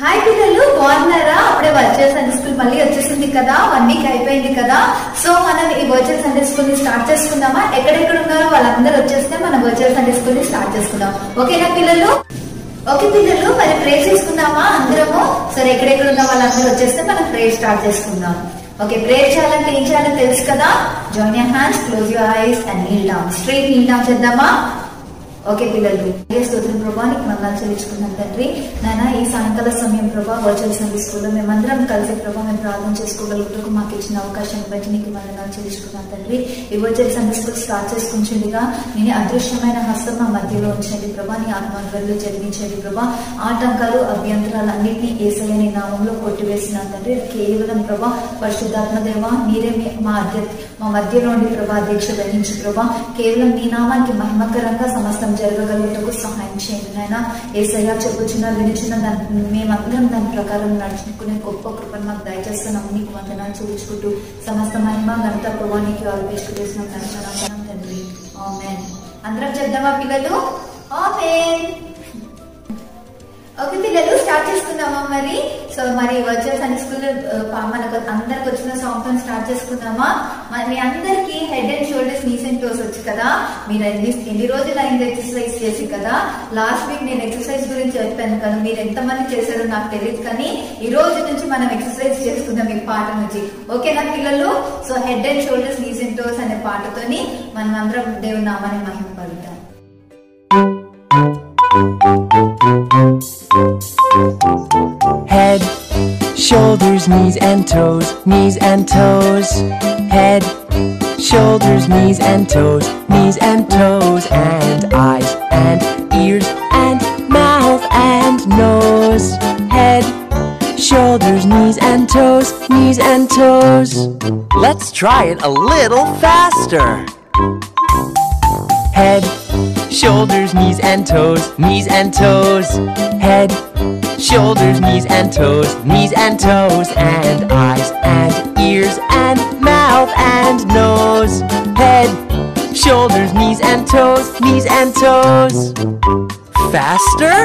Hi పిల్లలు, బాగున్నారా? అప్పుడే వర్చువల్ సండే స్కూల్ మళ్ళీ వచ్చేసింది కదా, 1 వీక్ అయిపోయింది కదా. సో మనం ఈ వర్చువల్ సండే స్కూల్ ని స్టార్ట్ చేసుకుందామా? ఎక్కడెక్కడ ఉన్నారో వాళ్ళందరూ వచ్చేస్తే మనం వర్చువల్ సండే స్కూల్ ని స్టార్ట్ చేసుకుందాం. ఓకేనా పిల్లలు? ఓకే పిల్లలు, మరి ప్రేయర్ చేసుకుందామా అందరము? సరే, ఎక్కడెక్కడ ఉన్న వాళ్ళందరూ వచ్చేస్తే మనం ప్రేయర్ స్టార్ట్ చేసుకుందాం. ఓకే, ప్రేయర్ చేయాలంటే ఏం చేయాలో తెలుసు కదా. Join your hands, close your ice and Neel down. Straight kneel down చేద్దామా? ఓకే పిల్లలు, స్తోత్రం ప్రభా, నీకు వందనాలు చెల్లించుకున్నాం తండ్రి. నాయన, ఈ సాయంకాల సమయం ప్రభా వర్చువల్ సండే స్కూల్లో మేమందరం కలిసి ప్రభా మేము ప్రార్థన చేసుకోగలుగుటకు మాకు ఇచ్చిన అవకాశాన్ని బట్టి నీకు వందనాలు చెల్లించుకున్నాం తండ్రి. ఈ వర్చువల్ సండే స్కూల్ స్టార్ట్ చేసుకుంటుండగా నేను అదృశ్యమైన హస్తం మా మధ్యలో ఉంచండి ప్రభా. నీ ఆత్మగర్లు జరిగించండి ప్రభా. ఆటంకాలు అభ్యంతరాలు అన్నింటినీ యేసయ్య నీ నామంలో కొట్టివేసిన తండ్రి. కేవలం ప్రభా పరిశుద్ధాత్మ దేవ, మీరే మా మధ్యలో ఉండి ప్రభా దీక్ష వహించి ప్రభా కేవలం నీ నామానికి మహిమకరంగా సమస్తం జరగగలుగుటకు సహాయం చేయండి నాయన. యేసయ్య చెప్పుచున్న వినుచున్న మేమందరం దాని ప్రకారం నడుచుకునే గొప్ప కృపను మాకు దయచేస్తున్నాం. నీకు వందనాలు చెల్లించుకుంటూ సమస్త మహిమ ఘనత ప్రభానికి అర్పించుకునేసిన తండ్రి. ఆమేన్. అందరం చెప్దామా పిల్లలు? ఆమేన్. ఓకే పిల్లలు, స్టార్ట్ చేసుకుందామా మరి? సో మరి వర్చువల్ సండే స్కూల్ మనకు అందరికి వచ్చిన సాంగ్ తో స్టార్ట్ చేసుకుందామా? మీ అందరికి head and shoulders, knees and toes వచ్చు కదా. మీరు ఎన్ని రోజులు అయింది ఎక్సర్సైజ్ చేసి కదా. లాస్ట్ వీక్ నేను ఎక్సర్సైజ్ గురించి చెప్పాను కదా, మీరు ఎంతమంది చేశారో నాకు తెలియదు, కానీ ఈ రోజు నుంచి మనం ఎక్సర్సైజ్ చేసుకుందాం ఈ పాట నుంచి. ఓకేనా పిల్లలు? So head and shoulders, knees and toes అనే పాటతోని మనం అందరం దేవుని నామాన్ని మహిమపడతాం. Head, shoulders, knees and toes, knees and toes. Head, shoulders, knees and toes, knees and toes. And eyes and ears and mouth and nose. Head, shoulders, knees and toes, knees and toes. Let's try it a little faster. Head, shoulders, knees and toes, knees and toes. Head, shoulders, knees and toes, knees and toes. And eyes and ears and mouth and nose. Head, shoulders, knees and toes, knees and toes. Faster.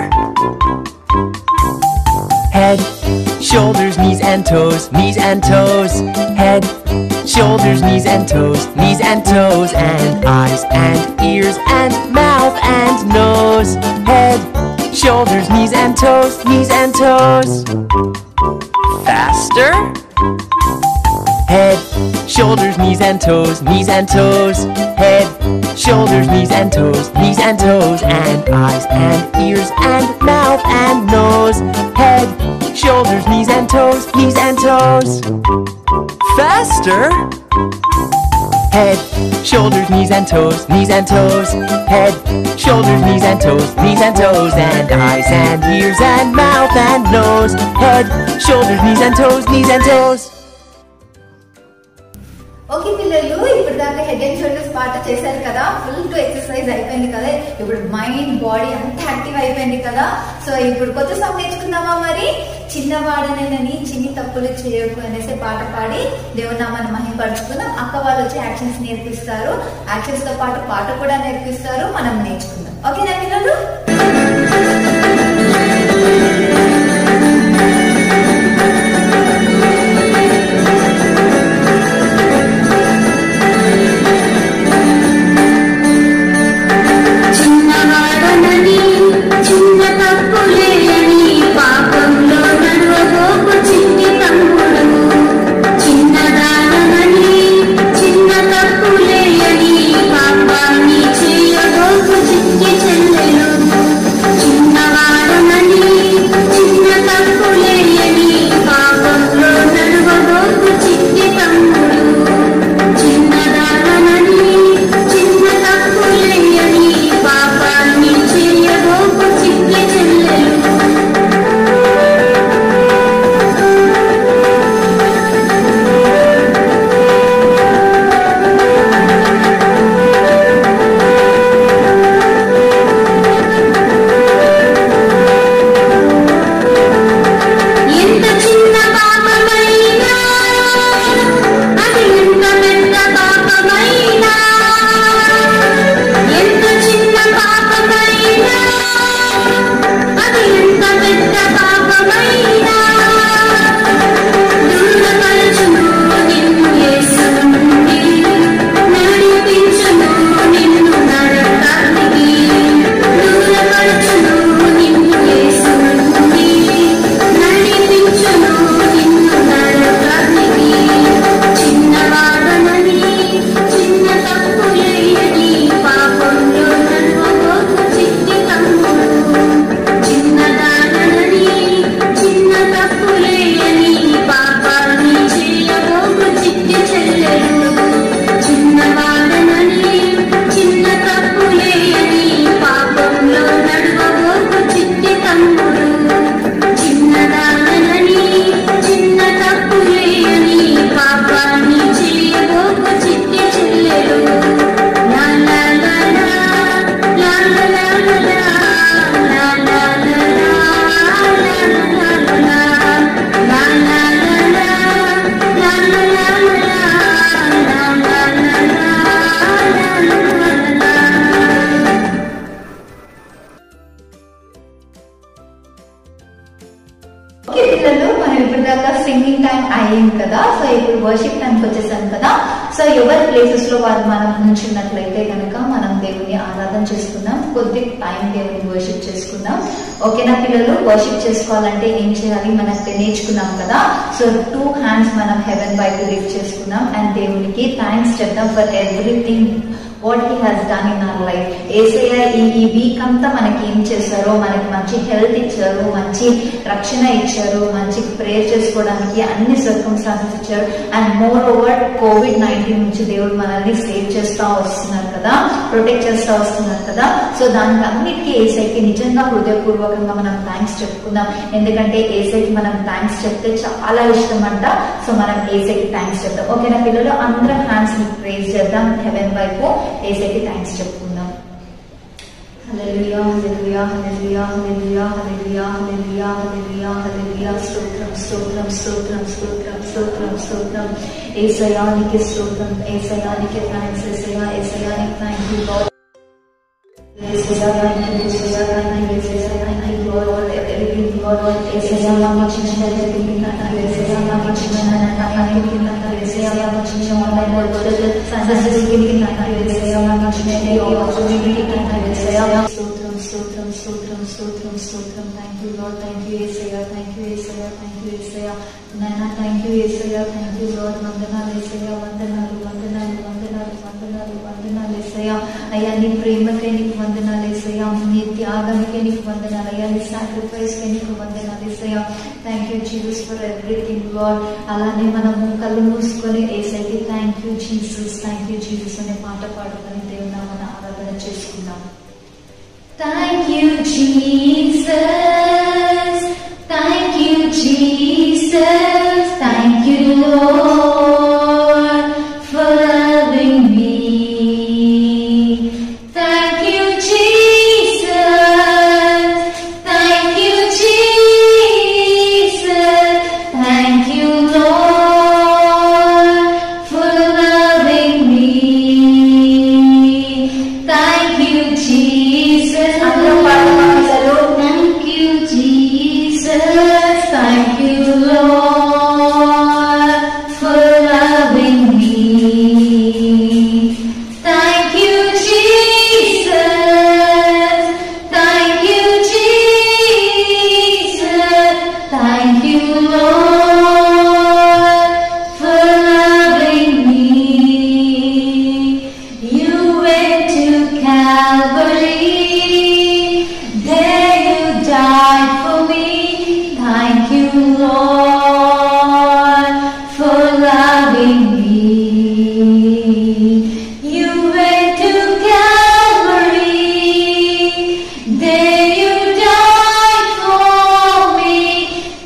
Head, shoulders, knees and toes, knees and toes. Head, shoulders, knees and toes, knees and toes. And eyes and ears and mouth and nose. Head, shoulders, knees and toes, knees and toes. Faster. Head, shoulders, knees and toes, knees and toes. Head, shoulders, knees and toes, knees and toes. And eyes and ears and mouth and nose. Head, shoulders, knees and toes, knees and toes. Faster. Head, shoulders, knees and toes, knees and toes. Head, shoulders, knees and toes, knees and toes. And eyes and ears and mouth and nose. Head, shoulders, knees and toes, knees and toes. Okay పిల్లలు, ఇప్పుడు దాకా head and shoulders పాట చేశారు కదా. Full to exercise అయిపోయింది కదా. ఇప్పుడు mind body అంతా యాక్టివ్ అయిపోయింది కదా. సో ఇప్పుడు కొత్త సాంగ్ నేర్చుకుందామా మరి? చిన్నవాడనని చిన్ని తప్పులు చేయకు అనేసి పాట పాడి దేవుని నామాన్ని మహిమపరుచుకుందాం. అక్క వాళ్ళు వచ్చి యాక్షన్స్ నేర్పిస్తారు. యాక్షన్స్ తో పాటు పాట కూడా నేర్పిస్తారు. మనం నేర్చుకుందాం. ఓకేనా పిల్లలు? చిన్న సో ఇప్పుడు వర్షిప్ టైంకి వచ్చేసాను కదా. సో ఎవరి ప్లేసెస్ లో వారు మనం నుంచున్నట్లయితే కనుక మనం దేవుని ఆరాధన చేసుకుందాం, కొద్ది టైం దేవుని వర్షిప్ చేసుకుందాం. ఓకేనా పిల్లలు? వర్షిప్ చేసుకోవాలంటే ఏం చేయాలి మనం నేర్చుకున్నాం కదా. సో 2 hands మనం హెవెన్ వైపు లిఫ్ట్ చేసుకుందాం అండ్ దేవునికి థ్యాంక్స్ చెప్దాం for everything what he has done in our life. Yesayya ఈ వీక్ అంతా మనకి ఏం చేశారో, మనకి మంచి హెల్త్ ఇచ్చారు, మంచి రక్షణ ఇచ్చారు, మంచి ప్రేయర్ చేసుకోవడానికి అన్ని సర్కమ్స్టాన్సెస్ ఇచ్చారు. అండ్ మోర్ ఓవర్ COVID-19 నుంచి దేవుడు మనల్ని సేవ్ చేస్తూ వస్తున్నారు కదా, ప్రొటెక్ట్ చేస్తూ వస్తున్నారు కదా. సో దానికి అన్నిటికీ యేసయ్యకి నిజంగా హృదయపూర్వకంగా మనం థ్యాంక్స్ చెప్పుకుందాం. ఎందుకంటే యేసయ్యకి మనం థ్యాంక్స్ చెప్తే చాలా ఇష్టం అంట. సో మనం యేసయ్యకి థ్యాంక్స్ చెప్తాం. ఓకేనా పిల్లలు? అందరం హ్యాండ్స్ ని ప్రేజ్ చేద్దాం హెవెన్ వైపు, యేసయ్యకి థ్యాంక్స్ చెప్పుకుందాం. హల్లెలూయా హల్లెలూయా హల్లెలూయా హల్లెలూయా హల్లెలూయా హల్లెలూయా హల్లెలూయా హల్లెలూయా. స్తోత్రం స్తోత్రం స్తోత్రం స్తోత్రం స్తోత్రం స్తోత్రం. యేసయ్యా నీకే స్తోత్రం, యేసయ్యా నీకే థాంక్స్, యేసయ్యా యేసయ్యా నీకు థాంక్యూ లార్డ్. యేసయ్యా థాంక్యూ, యేసయ్యా థాంక్యూ, యేసయ్యా థాంక్యూ లార్డ్. ఎవరీథింగ్ లార్డ్, యేసయ్యా నాకు చిన్న everything నాకు యేసయ్యా నాకు చిన్న నాకు నాకు యేసయ్యా నాకు చిన్న ఆన్లైన్ వర్క్ సక్సెస్ఫుల్ నాకు యేసయ్యా నాకు చిన్న ఆపర్చునిటీ నాకు యేసయ్యా. స్తోత్రం స్తోత్రం స్తోత్రం స్తోత్రం స్తోత్రం. థాంక్యూ లార్డ్, థాంక్యూ యేసయ్యా, థాంక్యూ యేసయ్యా, థాంక్యూ యేసయ్యా. నాయనా థాంక్యూ యేసయ్యా, థాంక్యూ లార్డ్. వందనాలు యేసయ్యా, వందనాలు వందనాలు వందనాలు వందనాలు వందనాలు యేసయ్యా. అయ్యా నీ ప్రేమకే నీకు వందనాలు యేసయ్యా, నీ త్యాగంకే నీకు వందనాలు అయ్యా, నీ సాక్రిఫైస్ కే నీకు వందనాలు Yesayya. Thank you Jesus for everything Lord. అలానే మనము కళ్ళు మూసుకొని యేసయ్యకి థాంక్యూ జీసస్, థాంక్యూ జీసస్ అనే పాట పాడుకొని దేవుని నామమున ఆరాధన చేసుకుందాం. Thank you Jesus, thank you Jesus, thank you Lord for loving me. Thank you Jesus, thank you Jesus, thank you Lord for loving me. Thank you Jesus. Thank you Jesus, thank you Lord for loving me. Thank you Jesus, thank you Jesus, thank you Lord for loving me. You went to Calvary, there you died for me. Thank you Lord for loving me. You went to Calvary, there you died for me.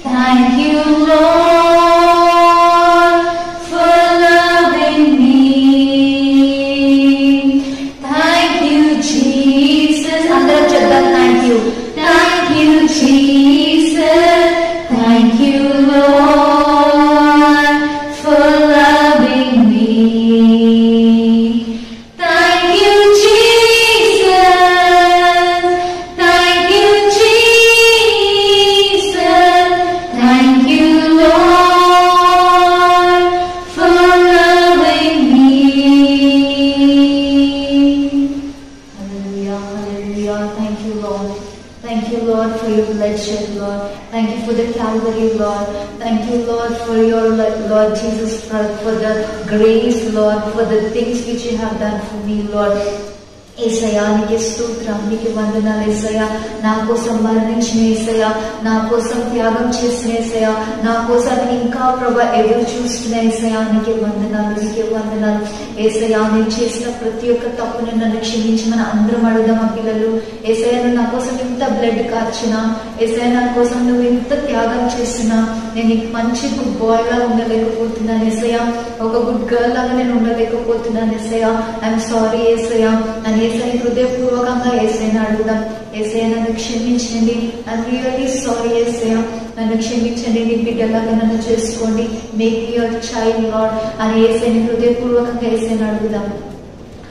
Thank you Lord for loving me. Thank you Jesus. Andar chedda thank you. Thank you Jesus. Thank you Lord for loving me. Thank you Jesus. Thank you Jesus. Thank you Lord for loving me. Hallelujah, hallelujah. Thank you Lord. Thank you Lord for your bloodshed Lord. Thank you for the Calvary Lord. Thank you Lord for your Lord Jesus, for the grace Lord, for the things which you have done for me Lord. యేసయ్యా నీకే స్తోత్రం, నీకే వందనాలు యేసయ్యా. నా కోసం మరణించిన యేసయ్యా, నా కోసం త్యాగం చేసిన యేసయ్యా, నా కోసం ఇంకా ప్రభా ఎదురు చూస్తున్న యేసయ్యా, నీకే వందనాలు, నీకే వందనాలు యేసయ్యా. నేను చేసిన ప్రతి ఒక్క తప్పును నన్ను క్షమించమని అందరం అడుగుదాం ఆ పిల్లలు. యేసయ్యా నువ్వు నా కోసం ఇంత బ్లడ్ కార్చినా, యేసయ్యా నా కోసం నువ్వు ఇంత త్యాగం చేసినా, నేను మంచి గుడ్ బాయ్ లా ఉండలేకపోతున్నాను యేసయ్యా, ఒక గుడ్ గర్ల్ లాగా నేను ఉండలేకపోతున్నాను యేసయ్యా. ఐఎమ్ సారీ యేసయ్యా అని యేసయ్య హృదయపూర్వకంగా యేసయ్యని అడుగుదాం. యేసయ్య నన్ను క్షమించండి, ఐఎమ్ రియల్లీ సారీ యేసయ్య, నన్ను క్షమించండి, నీ బిడ్డలాగా నన్ను చేసుకోండి, make me your child lord అని యేసయ్యని హృదయపూర్వకంగా యేసయ్యని అడుగుదాం.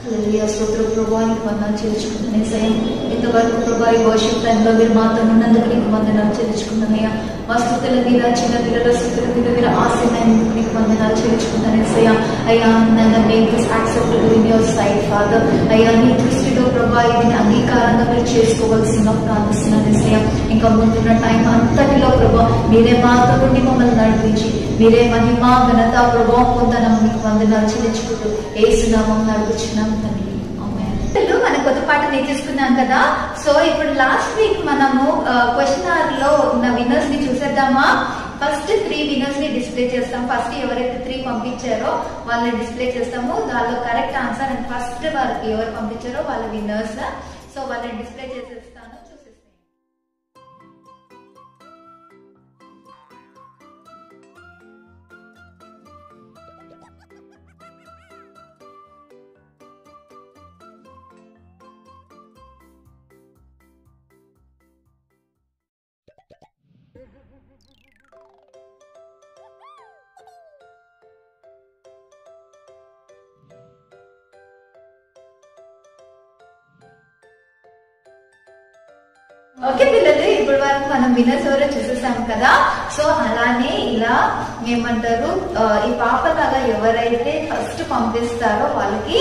స్తోత్ర ప్రభా నీకు వందనాలు చెల్లించుకుంటున్నాను ఏసయ్యా. ఇంతవరకు ప్రభా ఈ వర్షిప్ టైంలో మీరు మాతో ఉన్నందుకు నీకు వందనాలు చెల్లించుకుంటున్నాయా. మా స్థుతుల మీద చిన్న పిల్లల స్థుతుల మీద మీరు ఆశీర్వాదానికి నీకు వందనాలు చెల్లించుకుంటాను ఏసయ్యా. అయ్యా నన్ను make this acceptable in your sight father. అయ్యా నీ దృష్టిలో ప్రభా ఇది అంగీకారంగా మీరు చేసుకోవాల్సిన ప్రార్థిస్తున్నాను ఏసయ్యా. ఇంకా ముందున్న టైం అంతటిలో ప్రభా మీరే మాతో నుండి మమ్మల్ని నడిపించి మీరే మహిమ ఘనత ప్రభావం పొందనము మీకు వందనాలు చెల్లించుకుంటూ యేసునామం నడుపుచున్నాం తండ్రి. మన కొత్త పాట నేర్చుకున్నాం కదా. సో ఇప్పుడు లాస్ట్ వీక్ మనము క్వశ్చన్ అవర్ లో ఉన్న విన్నర్స్ ని చూసేద్దామా. ఫస్ట్ 3 విన్నర్స్ ని డిస్ప్లే చేస్తాం. ఫస్ట్ ఎవరైతే 3 పంపించారో వాళ్ళని డిస్ప్లే చేస్తాము. దానిలో కరెక్ట్ ఆన్సర్ అండ్ ఫస్ట్ వారికి ఎవరు పంపించారో వాళ్ళ విన్నర్స్. సో వాళ్ళని డిస్ప్లే చేసేస్తాను. ఓకే పిల్లలు, ఇప్పుడు వరకు మనం విన్నర్స్ ఎవరో చూసేసాం కదా. సో అలానే ఇలా ఏమంటారు ఈ పాపలాగా ఎవరైతే ఫస్ట్ పంపిస్తారో వాళ్ళకి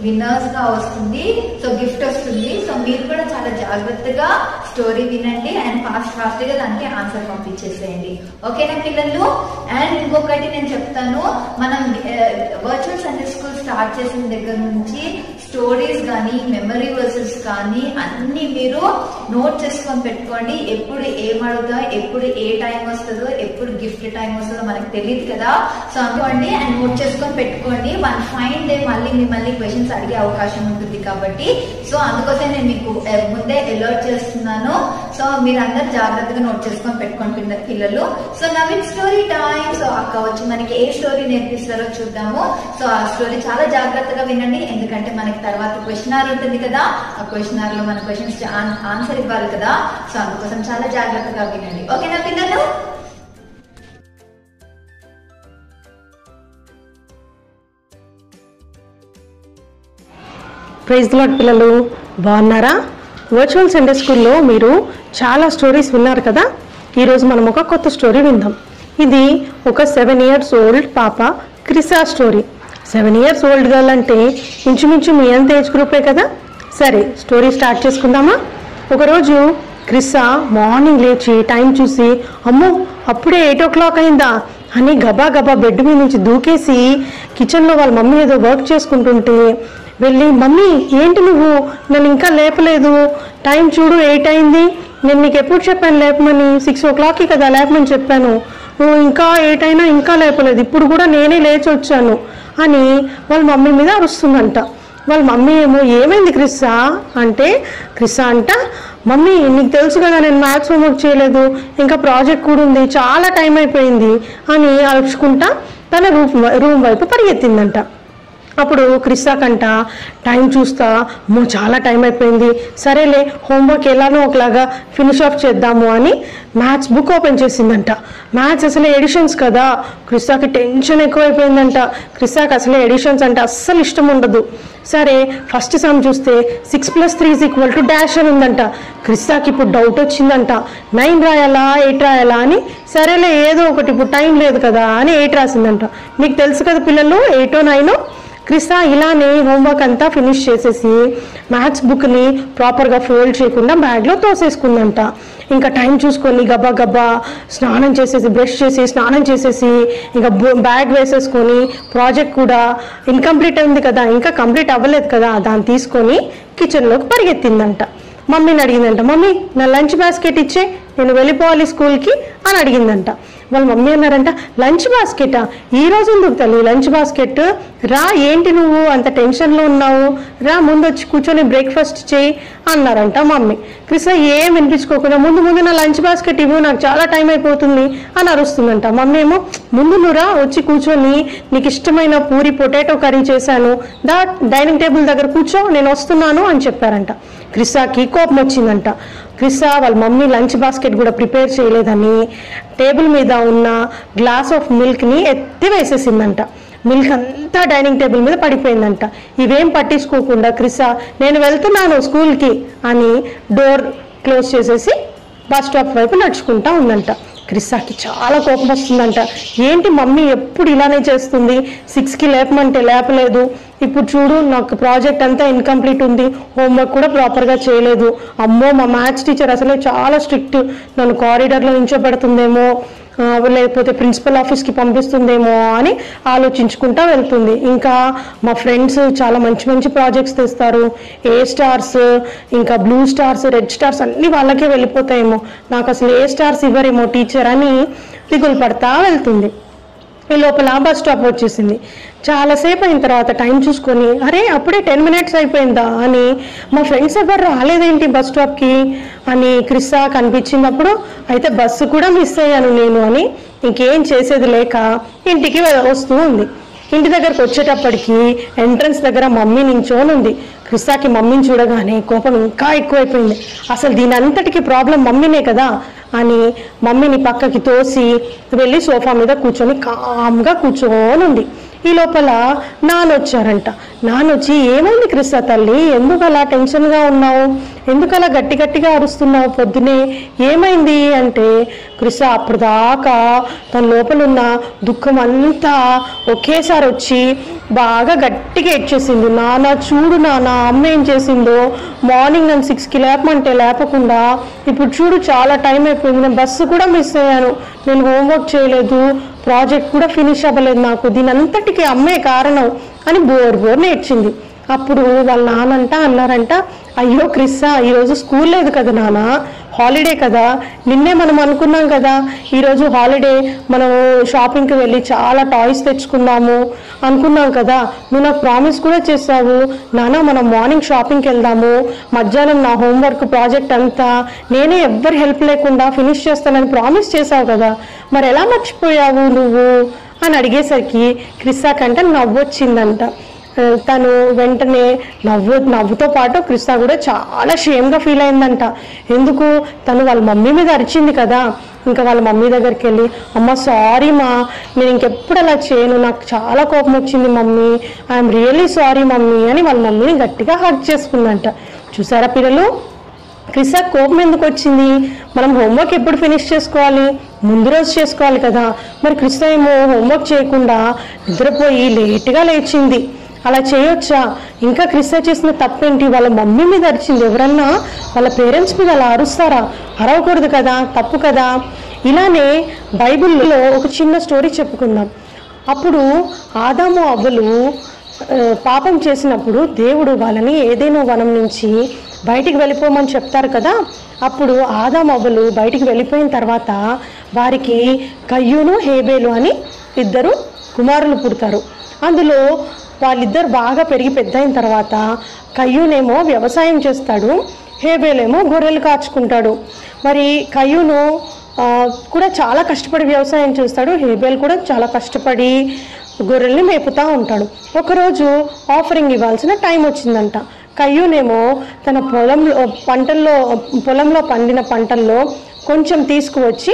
విన్నర్స్ గా వస్తుంది. సో గిఫ్ట్ వస్తుంది. సో మీరు కూడా చాలా జాగ్రత్తగా స్టోరీ వినండి అండ్ ఫాస్ట్ గా దానికి ఆన్సర్ పంపించేసేయండి. ఓకేనా పిల్లలు. అండ్ ఇంకొకటి నేను చెప్తాను, మనం వర్చువల్ సండే స్కూల్ స్టార్ట్ చేసిన దగ్గర నుంచి స్టోరీస్ కానీ మెమరీ వర్సెస్ కానీ అన్ని మీరు నోట్ చేసుకొని పెట్టుకోండి. ఎప్పుడు ఏం అడుగుతా, ఎప్పుడు ఏ టైం వస్తుందో, ఎప్పుడు గిఫ్ట్ టైం వస్తుందో మనకు తెలియదు కదా. సో అనుకోండి అండ్ నోట్ చేసుకొని పెట్టుకోండి. 1 ఫైన్ డే మళ్ళీ మిమ్మల్ని క్వశ్చన్స్ అడిగే అవకాశం ఉంటుంది కాబట్టి సో అందుకోసం నేను మీకు ముందే అలర్ట్ చేస్తున్నాను. సో మీరు అందరు జాగ్రత్తగా నోట్ చేసుకొని పెట్టుకోండి పిల్లలు. So now it's story time. So అక్క వచ్చి మనకి ఏ స్టోరీ నేర్పిస్తారో చూద్దాము. సో ఆ స్టోరీ చాలా జాగ్రత్తగా వినండి, ఎందుకంటే మనకి తర్వాత క్వశ్చన్ అవర్ ఉంటుంది కదా. ఆ క్వశ్చన్ అవర్ లో మన క్వశ్చన్స్ ఆన్సర్ ఇవ్వాలి కదా. సో అందుకోసం చాలా జాగ్రత్తగా వినండి. ఓకేనా పిల్లలు. ప్రైజ్ ది లార్డ్ పిల్లలు, బాగున్నారా? వర్చువల్ సండే స్కూల్లో మీరు చాలా స్టోరీస్ విన్నారు కదా. ఈరోజు మనం ఒక కొత్త స్టోరీ విందాం. ఇది ఒక 7 years ఓల్డ్ పాప క్రిసా స్టోరీ. 7 years ఓల్డ్ గర్ల్ అంటే ఇంచుమించు మీ అంత ఏజ్ గ్రూపే కదా. సరే స్టోరీ స్టార్ట్ చేసుకుందామా. ఒకరోజు క్రిసా మార్నింగ్ లేచి టైం చూసి అమ్మో అప్పుడే 8 o'clock అయిందా అని గబా గబా బెడ్ మీద నుంచి దూకేసి కిచెన్లో వాళ్ళ మమ్మీ ఏదో వర్క్ చేసుకుంటుంటే వెళ్ళి, మమ్మీ ఏంటి నువ్వు నన్ను ఇంకా లేపలేదు, టైం చూడు 8 అయింది, నేను నీకు ఎప్పుడు చెప్పాను లేపమని, 6 o'clockకి కదా లేపమని చెప్పాను, నువ్వు ఇంకా 8 అయినా ఇంకా లేపలేదు, ఇప్పుడు కూడా నేనే లేచి వచ్చాను అని వాళ్ళ మమ్మీ మీద అరుస్తుందంట. వాళ్ళ మమ్మీ ఏమో ఏమైంది క్రిస్సా అంటే, క్రిస్సా అంట మమ్మీ నీకు తెలుసు కదా నేను మ్యాథ్స్ హోంవర్క్ చేయలేదు, ఇంకా ప్రాజెక్ట్ కూడా ఉంది, చాలా టైం అయిపోయింది అని అరుచుకుంటా తన రూమ్ వైపు పరిగెత్తిందంట. అప్పుడు క్రిస్సాకంట టైం చూస్తా అమ్మో చాలా టైం అయిపోయింది, సరేలే హోంవర్క్ ఎలానో ఒకలాగా ఫినిష్ ఆఫ్ చేద్దాము అని మ్యాథ్స్ బుక్ ఓపెన్ చేసిందంట. మ్యాథ్స్ అసలు ఎడిషన్స్ కదా, క్రిస్సాకి టెన్షన్ ఎక్కువైపోయిందంట. క్రిస్సాకి అసలు ఎడిషన్స్ అంటే అస్సలు ఇష్టం ఉండదు. సరే ఫస్ట్ సమ్ చూస్తే 6 + 3 = డాష్ అని ఉందంట. క్రిస్సాకి ఇప్పుడు డౌట్ వచ్చిందంట, 9 రాయాలా 8 రాయాలా అని. సరేలే ఏదో ఒకటి, ఇప్పుడు టైం లేదు కదా అని 8 రాసిందంట. మీకు తెలుసు కదా పిల్లలు 8 or 9. క్రిస్సా ఇలానే హోంవర్క్ అంతా ఫినిష్ చేసేసి మ్యాథ్స్ బుక్ని ప్రాపర్గా ఫోల్డ్ చేయకుండా బ్యాగ్లో తోసేసుకుందంట. ఇంకా టైం చూసుకొని గబా గబా స్నానం చేసేసి బ్రష్ చేసి స్నానం చేసేసి ఇంకా బ్యాగ్ వేసేసుకొని ప్రాజెక్ట్ కూడా ఇన్కంప్లీట్ ఉంది కదా, ఇంకా కంప్లీట్ అవ్వలేదు కదా, దాన్ని తీసుకొని కిచెన్లోకి పరిగెత్తిందంట. మమ్మీని అడిగిందంట, మమ్మీ నా లంచ్ బాస్కెట్ ఇచ్చే నేను వెళ్ళిపోవాలి స్కూల్కి అని అడిగిందంట. వాళ్ళ మమ్మీ అన్నారంట, లంచ్ బాస్కెటా, ఈరోజు ఎందుకు తల్లి లంచ్ బాస్కెట్, రా ఏంటి నువ్వు అంత టెన్షన్లో ఉన్నావు, రా ముందు వచ్చి కూర్చొని బ్రేక్ఫాస్ట్ చేయి అన్నారంట మమ్మీ. క్రిస్సా ఏం వినిపించుకోకుండా ముందు నా లంచ్ బాస్కెట్ ఇవ్వు, నాకు చాలా టైం అయిపోతుంది అని అరుస్తుందంట. మమ్మీ ఏమో ముందు నువ్వు రా వచ్చి కూర్చొని నీకు ఇష్టమైన పూరి పొటాటో కర్రీ చేశాను, డైనింగ్ టేబుల్ దగ్గర కూర్చో నేను వస్తున్నాను అని చెప్పారంట. క్రిస్సాకి కోపం వచ్చిందంట. క్రిస్సా వాళ్ళ మమ్మీ లంచ్ బాస్కెట్ కూడా ప్రిపేర్ చేయలేదని టేబుల్ మీద ఉన్న గ్లాస్ ఆఫ్ మిల్క్ని ఎత్తి వేసేసిందంట. మిల్క్ అంతా డైనింగ్ టేబుల్ మీద పడిపోయిందంట. ఇవేం పట్టించుకోకుండా క్రిసా నేను వెళ్తున్నాను స్కూల్కి అని డోర్ క్లోజ్ చేసేసి బస్ స్టాప్ వైపు నడుచుకుంటా ఉందంట. క్రిస్సాకి చాలా కోపం వస్తుందంట. ఏంటి మమ్మీ ఎప్పుడు ఇలానే చేస్తుంది, 6కి లేపమంటే లేపలేదు, ఇప్పుడు చూడు నాకు ప్రాజెక్ట్ అంతా ఇన్కంప్లీట్ ఉంది, హోంవర్క్ కూడా ప్రాపర్గా చేయలేదు, అమ్మో మా మ్యాథ్స్ టీచర్ అసలే చాలా స్ట్రిక్ట్, నన్ను కారిడార్లో నించోబెడుతుందేమో లేకపోతే ప్రిన్సిపల్ ఆఫీస్కి పంపిస్తుందేమో అని ఆలోచించుకుంటా వెళ్తుంది. ఇంకా మా ఫ్రెండ్స్ చాలా మంచి మంచి ప్రాజెక్ట్స్ తెస్తారు, ఏ స్టార్స్ ఇంకా బ్లూ స్టార్స్ రెడ్ స్టార్స్ అన్నీ వాళ్ళకే వెళ్ళిపోతాయేమో, నాకు అసలు ఏ స్టార్స్ ఇవ్వరేమో టీచర్ అని దిగులు పడతా వెళ్తుంది. ఈ లోపల బస్ స్టాప్ వచ్చేసింది. చాలాసేపు అయిన తర్వాత టైం చూసుకొని అరే అప్పుడే 10 minutes అయిపోయిందా అని మా ఫ్రెండ్స్ ఎవరు రాలేదేంటి బస్ స్టాప్కి అని క్రిస్సా కనిపించినప్పుడు అయితే బస్సు కూడా మిస్ అయ్యాను నేను అని ఇంకేం చేసేది లేక ఇంటికి వస్తూ ఉంది. ఇంటి దగ్గరకు వచ్చేటప్పటికి ఎంట్రన్స్ దగ్గర మమ్మీ నించోనుంది. క్రిస్సాకి మమ్మీని చూడగానే కోపం ఇంకా ఎక్కువైపోయింది. అసలు దీని అంతటికి ప్రాబ్లం మమ్మీనే కదా అని మమ్మీని పక్కకి తోసి వెళ్ళి సోఫా మీద కూర్చొని కామ్గా కూర్చోనుంది. ఈ లోపల నాన్నొచ్చారంట. నాన్నొచ్చి ఏమైంది క్రిస్సా తల్లి, ఎందుకు అలా టెన్షన్గా ఉన్నావు, ఎందుకు అలా గట్టి గట్టిగా అరుస్తున్నావు పొద్దునే, ఏమైంది అంటే క్రిస్సా అప్పుడు దాకా తన లోపల ఉన్న దుఃఖం అంతా ఒకేసారి వచ్చి బాగా గట్టిగా ఏడ్చేసింది. నాన్న చూడు నాన్న అమ్మ ఏం చేసిందో, మార్నింగ్ నన్ను 6కి లేపమంటే లేపకుండా ఇప్పుడు చూడు చాలా టైం అయిపోయింది, నేను బస్సు కూడా మిస్ అయ్యాను, నేను హోంవర్క్ చేయలేదు, ప్రాజెక్ట్ కూడా ఫినిష్ అవ్వలేదు, నాకు దీని అంతటికీ అమ్మే కారణం అని బోర్ నేర్చింది. అప్పుడు వాళ్ళ నాన్నంట అన్నారంట, అయ్యో క్రిస్సా ఈరోజు స్కూల్ లేదు కదా నాన్న, హాలిడే కదా, నిన్నే మనం అనుకున్నాం కదా ఈరోజు హాలిడే మనం షాపింగ్కి వెళ్ళి చాలా టాయ్స్ తెచ్చుకుందాము అనుకున్నాం కదా, నువ్వు నాకు ప్రామిస్ కూడా చేసావు నాన్న మనం మార్నింగ్ షాపింగ్కి వెళ్దాము, మధ్యాహ్నం నా హోంవర్క్ ప్రాజెక్ట్ అంతా నేనే ఎవ్వరి హెల్ప్ లేకుండా ఫినిష్ చేస్తానని ప్రామిస్ చేసావు కదా, మరి ఎలా మర్చిపోయావు నువ్వు అని అడిగేసరికి క్రిస్సా కంటే నవ్వొచ్చిందంట. తను వెంటనే నవ్వుతో పాటు క్రిస్సా కూడా చాలా షేమ్గా ఫీల్ అయిందంట. ఎందుకు తను వాళ్ళ మమ్మీ మీద అరిచింది కదా, ఇంకా వాళ్ళ మమ్మీ దగ్గరికి వెళ్ళి అమ్మ సారీ మా, నేను ఇంకెప్పుడు అలా చేయను, నాకు చాలా కోపం వచ్చింది mummy, I'm really sorry mummy అని వాళ్ళ మమ్మీని గట్టిగా హగ్ చేసుకుందంట. చూసారా పిల్లలు, క్రిస్సా కోపం ఎందుకు వచ్చింది, మనం హోంవర్క్ ఎప్పుడు ఫినిష్ చేసుకోవాలి, ముందు రోజు చేసుకోవాలి కదా, మరి క్రిస్సా ఏమో హోంవర్క్ చేయకుండా నిద్రపోయి లేట్గా లేచింది, అలా చేయొచ్చా, ఇంకా క్రిస్సా చేసిన తప్పేంటి, వాళ్ళ మమ్మీ మీద అరిచింది, ఎవరన్నా వాళ్ళ పేరెంట్స్ మీద అలా అరుస్తారా, అరవకూడదు కదా, తప్పు కదా. ఇలానే బైబిల్లో ఒక చిన్న స్టోరీ చెప్పుకుందాం. అప్పుడు ఆదాము అవ్వలు పాపం చేసినప్పుడు దేవుడు వాళ్ళని ఏదేనో వనం నుంచి బయటికి వెళ్ళిపోమని చెప్తారు కదా, అప్పుడు ఆదాము అవ్వలు బయటికి వెళ్ళిపోయిన తర్వాత వారికి కయ్యూను హేబేలు అని 2 కుమారులు పుడతారు. అందులో వాళ్ళిద్దరు బాగా పెరిగి పెద్ద అయిన తర్వాత కయ్యూనేమో వ్యవసాయం చేస్తాడు, హేబేలేమో గొర్రెలు కాచుకుంటాడు. మరి కయ్యూను కూడా చాలా కష్టపడి వ్యవసాయం చేస్తాడు, హేబేల్ కూడా చాలా కష్టపడి గొర్రెల్ని మేపుతూ ఉంటాడు. ఒకరోజు ఆఫరింగ్ ఇవ్వాల్సిన టైం వచ్చిందంట. కయ్యూనేమో తన పొలంలో పండిన పంటల్లో కొంచెం తీసుకువచ్చి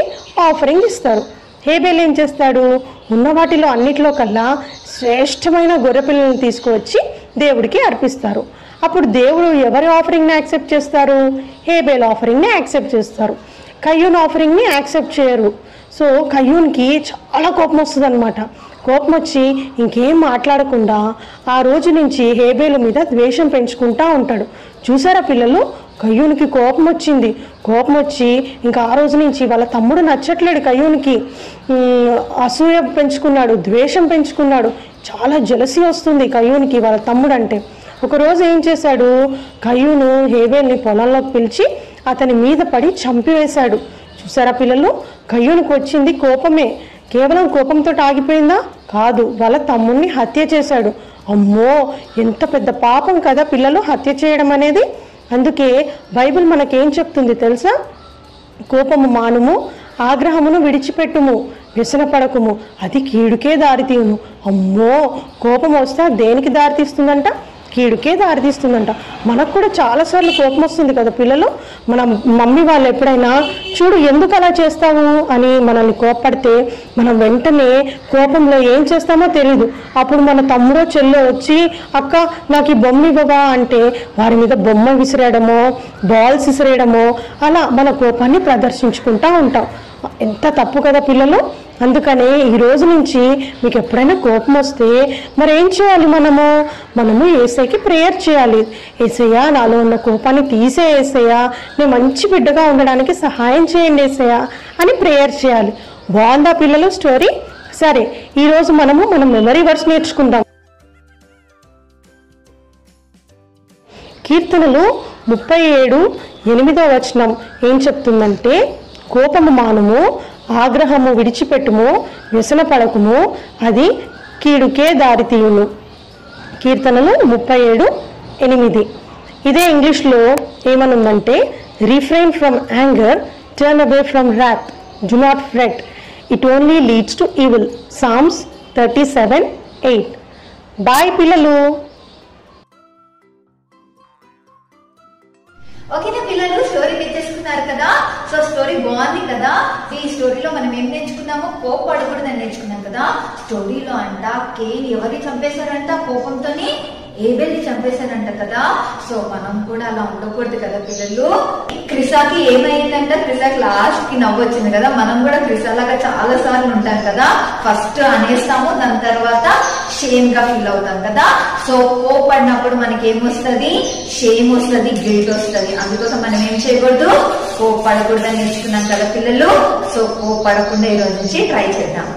ఆఫరింగ్ ఇస్తారు. హేబేల్ ఏం చేస్తాడు, ఉన్న వాటిలో అన్నిటిలో కల్లా శ్రేష్టమైన గొర్రె పిల్లలను తీసుకువచ్చి దేవుడికి అర్పిస్తారు. అప్పుడు దేవుడు ఎవరి ఆఫరింగ్ని యాక్సెప్ట్ చేస్తారు, హేబేల్ ఆఫరింగ్ని యాక్సెప్ట్ చేస్తారు, కయ్యూన్ ఆఫరింగ్ని యాక్సెప్ట్ చేయరు. సో కయ్యూన్కి చాలా కోపం వస్తుంది అనమాట. కోపం వచ్చి ఇంకేం మాట్లాడకుండా ఆ రోజు నుంచి హేబేలు మీద ద్వేషం పెంచుకుంటూ ఉంటాడు. చూసారా పిల్లలు, కయ్యూనికి కోపం వచ్చింది. కోపం వచ్చి ఇంకా ఆ రోజు నుంచి వాళ్ళ తమ్ముడు నచ్చట్లేడు కయ్యూనికి, అసూయ పెంచుకున్నాడు, ద్వేషం పెంచుకున్నాడు, చాలా జలసీ వస్తుంది కయ్యూనికి వాళ్ళ తమ్ముడు అంటే. ఒకరోజు ఏం చేశాడు, కయ్యూను హేబేల్ని పొలంలోకి పిలిచి అతని మీద పడి చంపివేశాడు. చూసారా పిల్లలు, కయ్యూనికి వచ్చింది కోపమే, కేవలం కోపంతో ఆగిపోయిందా, కాదు, వాళ్ళ తమ్ముడిని హత్య చేశాడు. అమ్మో ఎంత పెద్ద పాపం కదా పిల్లలు హత్య చేయడం అనేది. అందుకే బైబిల్ మనకేం చెప్తుంది తెలుసా, కోపము మానుము, ఆగ్రహమును విడిచిపెట్టుము, వ్యసనపడకుము, అది కీడుకే దారితీయును. అమ్మో కోపం వస్తే దేనికి దారితీస్తుందంట, కీడుకే దారితీస్తుందంట. మనకు కూడా చాలాసార్లు కోపం వస్తుంది కదా పిల్లలు. మన మమ్మీ వాళ్ళు ఎప్పుడైనా చూడు ఎందుకు అలా చేస్తావు అని మనల్ని కోప్పడితే మనం వెంటనే కోపంలో ఏం చేస్తామో తెలియదు. అప్పుడు మన తమ్ముడో చెల్లో వచ్చి అక్క నాకు ఈ బొమ్మ ఇవ్వవా అంటే వారి మీద బొమ్మ విసిరేయడమో బాల్స్ విసిరేయడమో అలా మన కోపాన్ని ప్రదర్శించుకుంటూ ఉంటాం. ఎంత తప్పు కదా పిల్లలు. అందుకనే ఈ రోజు నుంచి మీకు ఎప్పుడైనా కోపం వస్తే మరి ఏం చేయాలి? మనము యేసయ్యకి ప్రేయర్ చేయాలి. యేసయ్య నాలో ఉన్న కోపాన్ని తీసే యేసయ్య, నేను మంచి బిడ్డగా ఉండడానికి సహాయం చేయండి యేసయ్య అని ప్రేయర్ చేయాలి. బాగుందా పిల్లలు స్టోరీ? సరే, ఈరోజు మనం మెమరీ వర్డ్స్ నేర్చుకుందాం. కీర్తనలు 37:8 ఏం చెప్తుందంటే, కోపము మానుము, ఆగ్రహము విడిచిపెట్టుము, వ్యసన పడకుము, అది కీడుకే దారితీయును. కీర్తనలు 37:8. ఇదే ఇంగ్లీష్లో ఏమనుందంటే, refrain from anger, turn away from wrath, do not fret, it only leads to evil. Psalms 37:8. Bye పిల్లలు. ఓకేనా పిల్లలు, స్టోరీ తెచ్చేసుకున్నారు కదా. సో స్టోరీ బాగుంది కదా. ఈ స్టోరీలో మనం ఏం నేర్చుకున్నాము? కోపడకూడదని నేర్చుకున్నాం కదా. స్టోరీలో అంట కేన్ ఎవరిని చంపేశారంట? కోపంతోని ఏబెల్ని చంపేశారంట కదా. సో మనం కూడా అలా ఉండకూడదు కదా పిల్లలు. క్రిసాకి ఏమైందంట? క్రిసాకి లాస్ట్ కి నవ్వు వచ్చింది కదా. మనం కూడా క్రిసాలాగా చాలా సార్లు ఉంటాం కదా. ఫస్ట్ అనేస్తాము, దాని తర్వాత షేమ్ గా ఫీల్ అవుతాం కదా. సో కోపడినప్పుడు మనకి ఏమొస్తుంది? షేమ్ వస్తుంది, గిల్ట్ వస్తుంది. అందుకోసం మనం ఏం చేయకూడదు? కోపడకూడదని నేర్చుకున్నాం కదా పిల్లలు. సో కోపడకుండా ఈ రోజు నుంచి ట్రై చేద్దాం.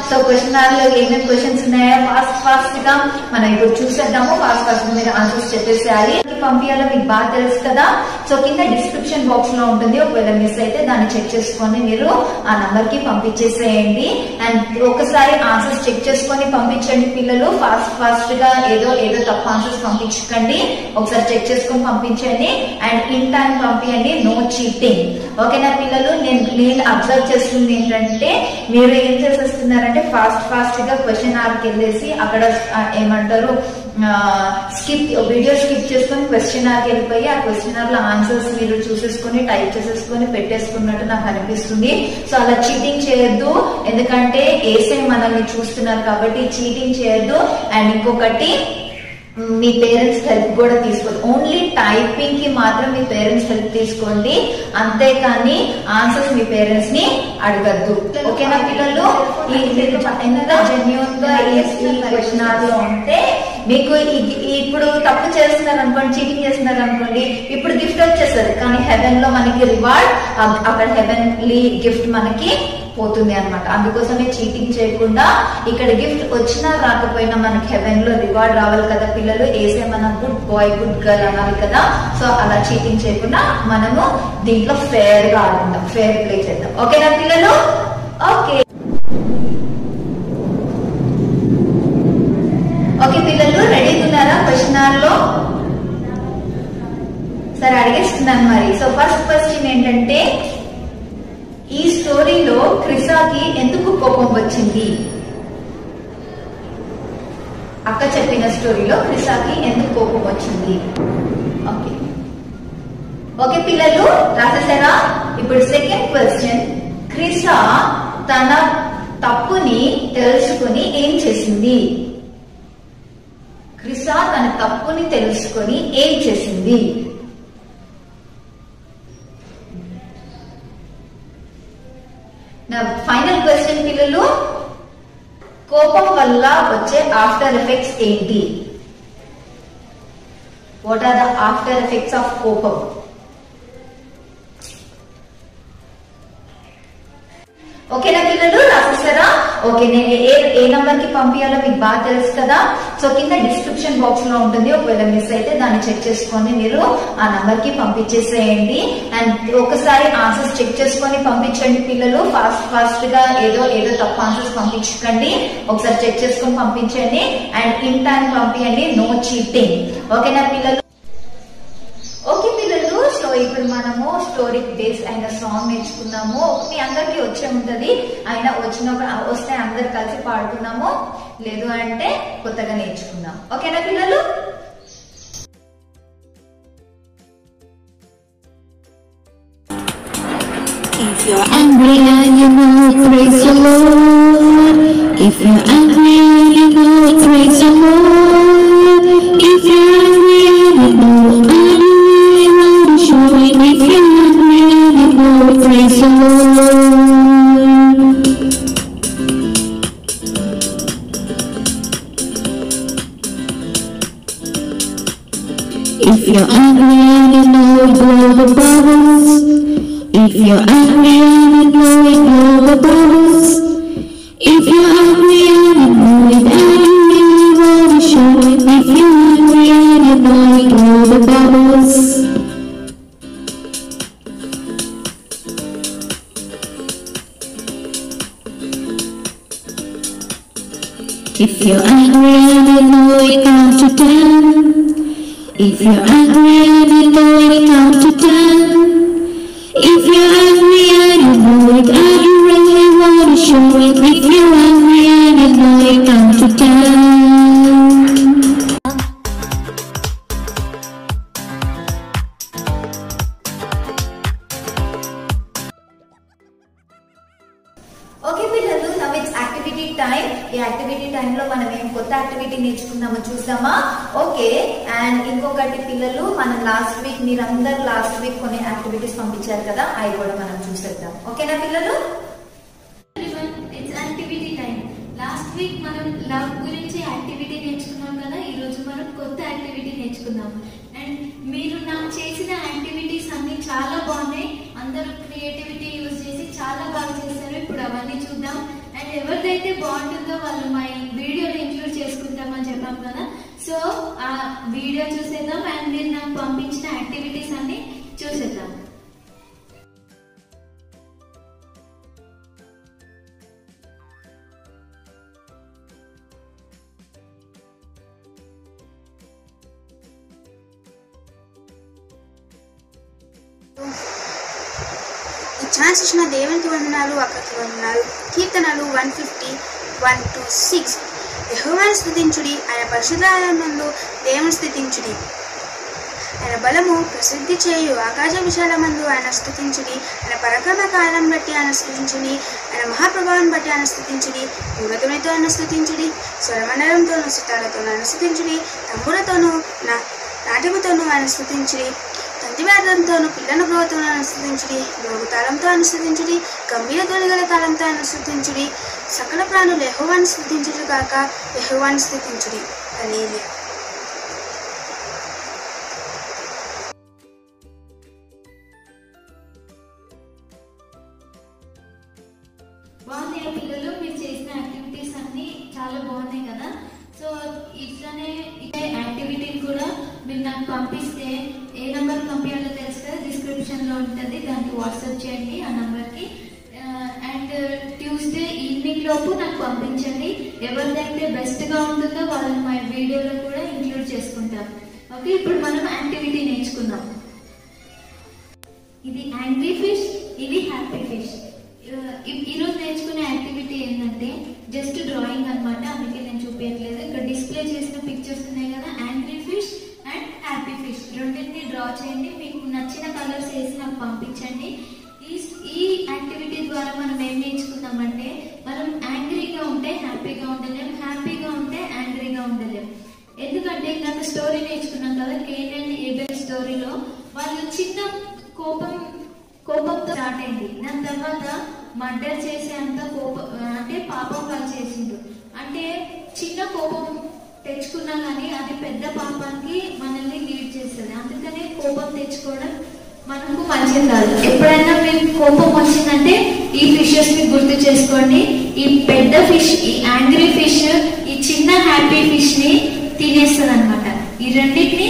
సో క్వశ్చన్ ఆర్ లో ఏమేమి క్వశ్చన్స్ ఉన్నాయో ఫాస్ట్ గా మనం ఇప్పుడు చూసేద్దాము. ఫాస్ట్ మీరు ఆన్సర్స్ చెప్పేసేయాలి. పంపించాలో మీకు బాగా తెలుసు కదా. సో కింద డిస్క్రిప్షన్ బాక్స్ లో ఉంటుంది. ఒకవేళ మిస్ అయితే దాన్ని చెక్ చేసుకొని మీరు ఆ నంబర్ కి పంపించేసేయండి. అండ్ ఒకసారి ఆన్సర్స్ చెక్ చేసుకొని పంపించండి పిల్లలు. ఫాస్ట్ గా ఏదో తప్పు ఆన్సర్స్ పంపించకండి. ఒకసారి చెక్ చేసుకొని పంపించండి. అండ్ ఇన్ టైం పంపించండి. No cheating. ఓకేనా పిల్లలు? నేను అబ్జర్వ్ చేస్తుంది ఏంటంటే, మీరు ఏం చేసేస్తున్నారంటే ఫాస్ట్ గా క్వశ్చన్ ఆర్కి వెళ్ళేసి అక్కడ ఏమంటారు వీడియో స్కిప్ చేసుకొని క్వశ్చన్ ఆర్కి వెళ్ళిపోయి ఆ క్వశ్చన్ ఆర్ లో ఆన్సర్స్ మీరు చూసేసుకొని టైప్ చేసేసుకొని పెట్టేసుకున్నట్టు నాకు అనిపిస్తుంది. సో అలా చీటింగ్ చేయొద్దు. ఎందుకంటే ఏసే మనల్ని చూస్తున్నారు కాబట్టి చీటింగ్ చేయొద్దు. అండ్ ఇంకొకటి, మీ పేరెంట్స్ హెల్ప్ కూడా తీసుకోండి. ఓన్లీ టైపింగ్ కి మాత్రం మీ పేరెంట్స్ హెల్ప్ తీసుకోండి, అంతేకాని ఆన్సర్స్ మీ పేరెంట్స్ ని అడగద్దు. ఓకేనా పిల్లలు? ఎంత జెన్యూన్ గా ఈ క్వశ్చన్ లో ఉంటే మీకు ఇప్పుడు తప్పు చేస్తున్నారు అనుకోండి, చీటింగ్ చేస్తున్నారు అనుకోండి, ఇప్పుడు గిఫ్ట్ వచ్చేస్తుంది. కానీ హెవెన్ లో మనకి రివార్డ్, అక్కడ హెవెన్లీ గిఫ్ట్ మనకి పోతుంది అనమాట. అందుకోసమే చీటింగ్ చేయకుండా ఇక్కడ గిఫ్ట్ వచ్చినా రాకపోయినా మనకి హెవెన్ లో రివార్డ్ రావాలి కదా పిల్లలు. ఏసే మన గుడ్ బాయ్ గుడ్ గర్ల్ అనాలి కదా. సో అలా చీటింగ్ చేయకుండా మనము దీంట్లో ఫేర్ గా ఆడుకుందాం, ఫేర్ ప్లే చేద్దాం. ఓకేనా పిల్లలు? ఓకే పిల్లలు, రెడీ ఉన్నారా క్వశ్చన్ లో? సరే అడిగేస్తున్నాను మరి. సో ఫస్ట్ క్వశ్చన్ ఏంటంటే, ఈ స్టోరీలో క్రిసాకి ఎందుకు కోపం వచ్చింది? అక్క చెప్పిన స్టోరీలో క్రిసాకి ఎందుకు కోపం వచ్చింది? ఓకే పిల్లలు, రాసేసారా? ఇప్పుడు సెకండ్ క్వశ్చన్, క్రిసా తన తప్పుని తెలుసుకుని ఏం చేసింది? క్రిసా తన తప్పుని తెలుసుకుని ఏం చేసింది? నా ఫైనల్ క్వశ్చన్ పిల్లలు, కోపం వల్ల వచ్చే ఆఫ్టర్ ఎఫెక్ట్స్ ఏంటి? What are the after effects of కోపం? ఓకేనా పిల్లలు, రాసేస్తారా? ఓకే, నేను ఏ నంబర్ కి పంపించాలో మీకు బాగా తెలుసు కదా. సో కింద డిస్క్రిప్షన్ బాక్స్ లో ఉంటుంది. ఒకవేళ మిస్ అయితే దాన్ని చెక్ చేసుకొని మీరు ఆ నంబర్ కి పంపించేసేయండి. అండ్ ఒకసారి ఆన్సర్స్ చెక్ చేసుకొని పంపించండి పిల్లలు. ఫాస్ట్ గా ఏదో తప్పు ఆన్సర్స్ పంపించకండి. ఒకసారి చెక్ చేసుకొని పంపించండి. అండ్ ఇన్ టైం పంపించండి. No cheating. ఓకేనా పిల్లలు? ఓకే పిల్లలు, సో ఇప్పుడు మనము స్టోరీ బేస్ అయిన సాంగ్ నేర్చుకున్నాము. మీ అందరికి వచ్చే ఉంటది, అయినా వస్తే అందరు కలిసి పాడుకున్నాము, లేదు అంటే కొత్తగా నేర్చుకుందాం. ఓకేనా పిల్లలు? If you're angry and you know it, praise the Lord. If you're angry and you know it, praise the Lord. If you're angry and you know it, and you really want to show it. If you're angry and you know it, praise the Lord. If you're angry and you know it, blow the bubbles. If you're angry and you know it, blow the bubbles. If you're angry and you know it, and you really want to show it. If you're angry and you know it, blow the bubbles. If you're angry and you know it, count to 10. If you're angry and you know it, count to 10. If you're angry and you know it, and you really want to show it. If you're angry and you know it, count to 10. Okay పిల్లలు, now it's activity time. ఈ activity టైంలో మనం ఏం కొత్త activity నేర్చుకుందామో చూద్దామా? Okay. And ఇంకొకటి పిల్లలు, మనం లాస్ట్ వీక్ మీరందరూ లాస్ట్ వీక్ కొన్ని యాక్టివిటీస్ పంపించారు కదా, అవి కూడా మనం చూసేద్దాం. ఓకేనా పిల్లలు? It's activity time. Last week మనం లవ్ గురించి యాక్టివిటీ నేర్చుకున్నాం కదా, ఈ రోజు మనం కొత్త యాక్టివిటీ నేర్చుకుందాం. అండ్ మీరు నాకు చేసిన యాక్టివిటీస్ అన్ని చాలా బాగున్నాయి. అందరూ క్రియేటివిటీ యూజ్ చేసి చాలా బాగా చేశారు. ఇప్పుడు అవన్నీ చూద్దాం. అండ్ ఎవరిదైతే బాగుంటుందో వాళ్ళు మా వీడియోని ఇంక్లూడ్ చేసుకుంటామని చెప్పాం కదా, సో ఆ వీడియో చూసేద్దాం. అండ్ మీరు నాకు పంపించిన యాక్టివిటీస్ అన్ని చూసేద్దాం. ఛాన్స్ ఇచ్చిన దేవునికి వందనాలు, అక్కకి వందనాలు. కీర్తనలు 150:1-6. యెహోవాను స్తుతించుడి, ఆయన పరిశుద్ధాలయందు దేవుని స్తుతించుడి. ఆయన బలము ప్రసిద్ధి చేయు ఆకాశ విశాలమందు ఆయన స్తుతించుడి. ఆయన పరాక్రమ కాలం బట్టి ఆయన స్తుతించుడి. ఆయన మహాప్రభావం బట్టి ఆయన స్తుతించుడి. పూర్వతునితో ఆయన స్తుతించుడి. స్వరమండలంతోనూ సితాలతోనూ ఆయన స్తుతించుడి. తంబురతోనూ నాట్యముతోనూ ఆయన స్తుతించుడి. తంతివేదంతోనూ పిల్లను గ్రోహతోనూ అనుసరించుడి. గ్రోగు తాళంతో అనుసరించుడి. గంభీర ధ్వని గల తాళంతో అనుసరించుడి. సకల ప్రాణులు యెహోవాను స్తుతించుడు కాక యెహోవాను స్తుతించుడి. హల్లెలూయా. బాగున్నాయి పిల్లలు, మీరు చేసిన యాక్టివిటీస్ అన్ని చాలా బాగున్నాయి కదా. సో ఇట్లానే యాక్టివిటీని కూడా మీరు నాకు పంపిస్తే, ఏ నెంబర్ పంపించాలో తెలుసు కదా, డిస్క్రిప్షన్ లో ఉంటుంది, దానికి వాట్సాప్ చేయండి ఆ నెంబర్కి. అండ్ ట్యూస్డే ఈవినింగ్ లోపు నాకు పంపించండి. ఎవరిదైతే బెస్ట్ గా ఉంటుందో వాళ్ళని మా వీడియోలో కూడా ఇంక్లూడ్ చేసుకుంటాం. ఓకే, ఇప్పుడు మనం యాక్టివిటీ నేర్చుకుందాం. ఇది యాంగ్రీ ఫిష్, ఇది హ్యాపీ ఫిష్. ఈరోజు నేర్చుకునే యాక్టివిటీ ఏంటంటే జస్ట్ డ్రాయింగ్ అనమాట, అందుకే నేను చూపించట్లేదు. ఇక్కడ డిస్ప్లే చేసిన పిక్చర్స్ ఉన్నాయి కదా, angry fish and happy fish రెండింటిని డ్రా చేయండి. మీకు నచ్చిన కలర్స్ వేసి నాకు పంపించండి. ఈ యాక్టివిటీ ద్వారా మనం ఏం నేర్చుకుందామంటే, మనం యాంగ్రీగా ఉంటే హ్యాపీగా ఉండలేం, హ్యాపీగా ఉంటే యాంగ్రీగా ఉండలేం. ఎందుకంటే ఇందాక స్టోరీ నేర్చుకున్నాం కదా, కేన్ అండ్ ఏబెల్ స్టోరీలో వాళ్ళు చిన్న కోపంతో స్టార్ట్ అయింది. దాని తర్వాత మర్డర్ చేసే అంత కోపం, అంటే పాపం వాళ్ళు చేసిండు. అంటే చిన్న కోపం తెచ్చుకున్నా కానీ అది పెద్ద పాపానికి మనల్ని లీడ్ చేస్తుంది. అందుకనే కోపం తెచ్చుకోవడం మనకు మంచిది కాదు. ఎప్పుడైనా మీకు కోపం వచ్చిందంటే ఈ ఫిషెస్ ని గుర్తు చేసుకోండి. ఈ పెద్ద ఫిష్, ఈ యాంగ్రీ ఫిష్ ఈ చిన్న హ్యాపీ ఫిష్ ని తినేస్తుంది అనమాట. ఈ రెండింటిని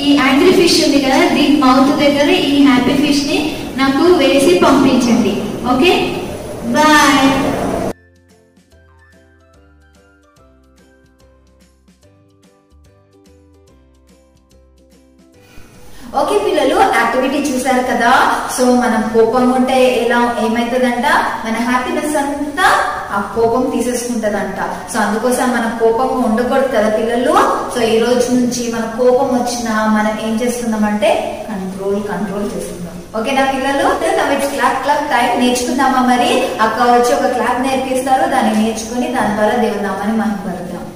ఈ యాంగ్రీ ఫిష్ ఉంది కదా, దీని మౌత్ దగ్గర ఈ హ్యాపీ ఫిష్ ని నాకు వేసి పంపించండి. Okay, bye. ఓకే చూసారు కదా. సో మనం కోపం ఉంటే ఏమైతుందంట, మన హ్యాపీనెస్ అంతా ఆ కోపం తీసేసుకుంటదంట. సో అందుకోసం మనం కోపంగా ఉండకూడదు కదా పిల్లలు. సో ఈ రోజు నుంచి మన కోపం వచ్చినా మనం ఏం చేస్తున్నామంటే కంట్రోల్ చేస్తున్నాం. ఓకేనా పిల్లలు? క్లాప్ టైం నేర్చుకుందామా? మరి అక్క వచ్చి ఒక క్లాప్ నేర్పిస్తారు, దాన్ని నేర్చుకుని దాని ద్వారా దేవుని నామాన్ని మహిమపడతాం.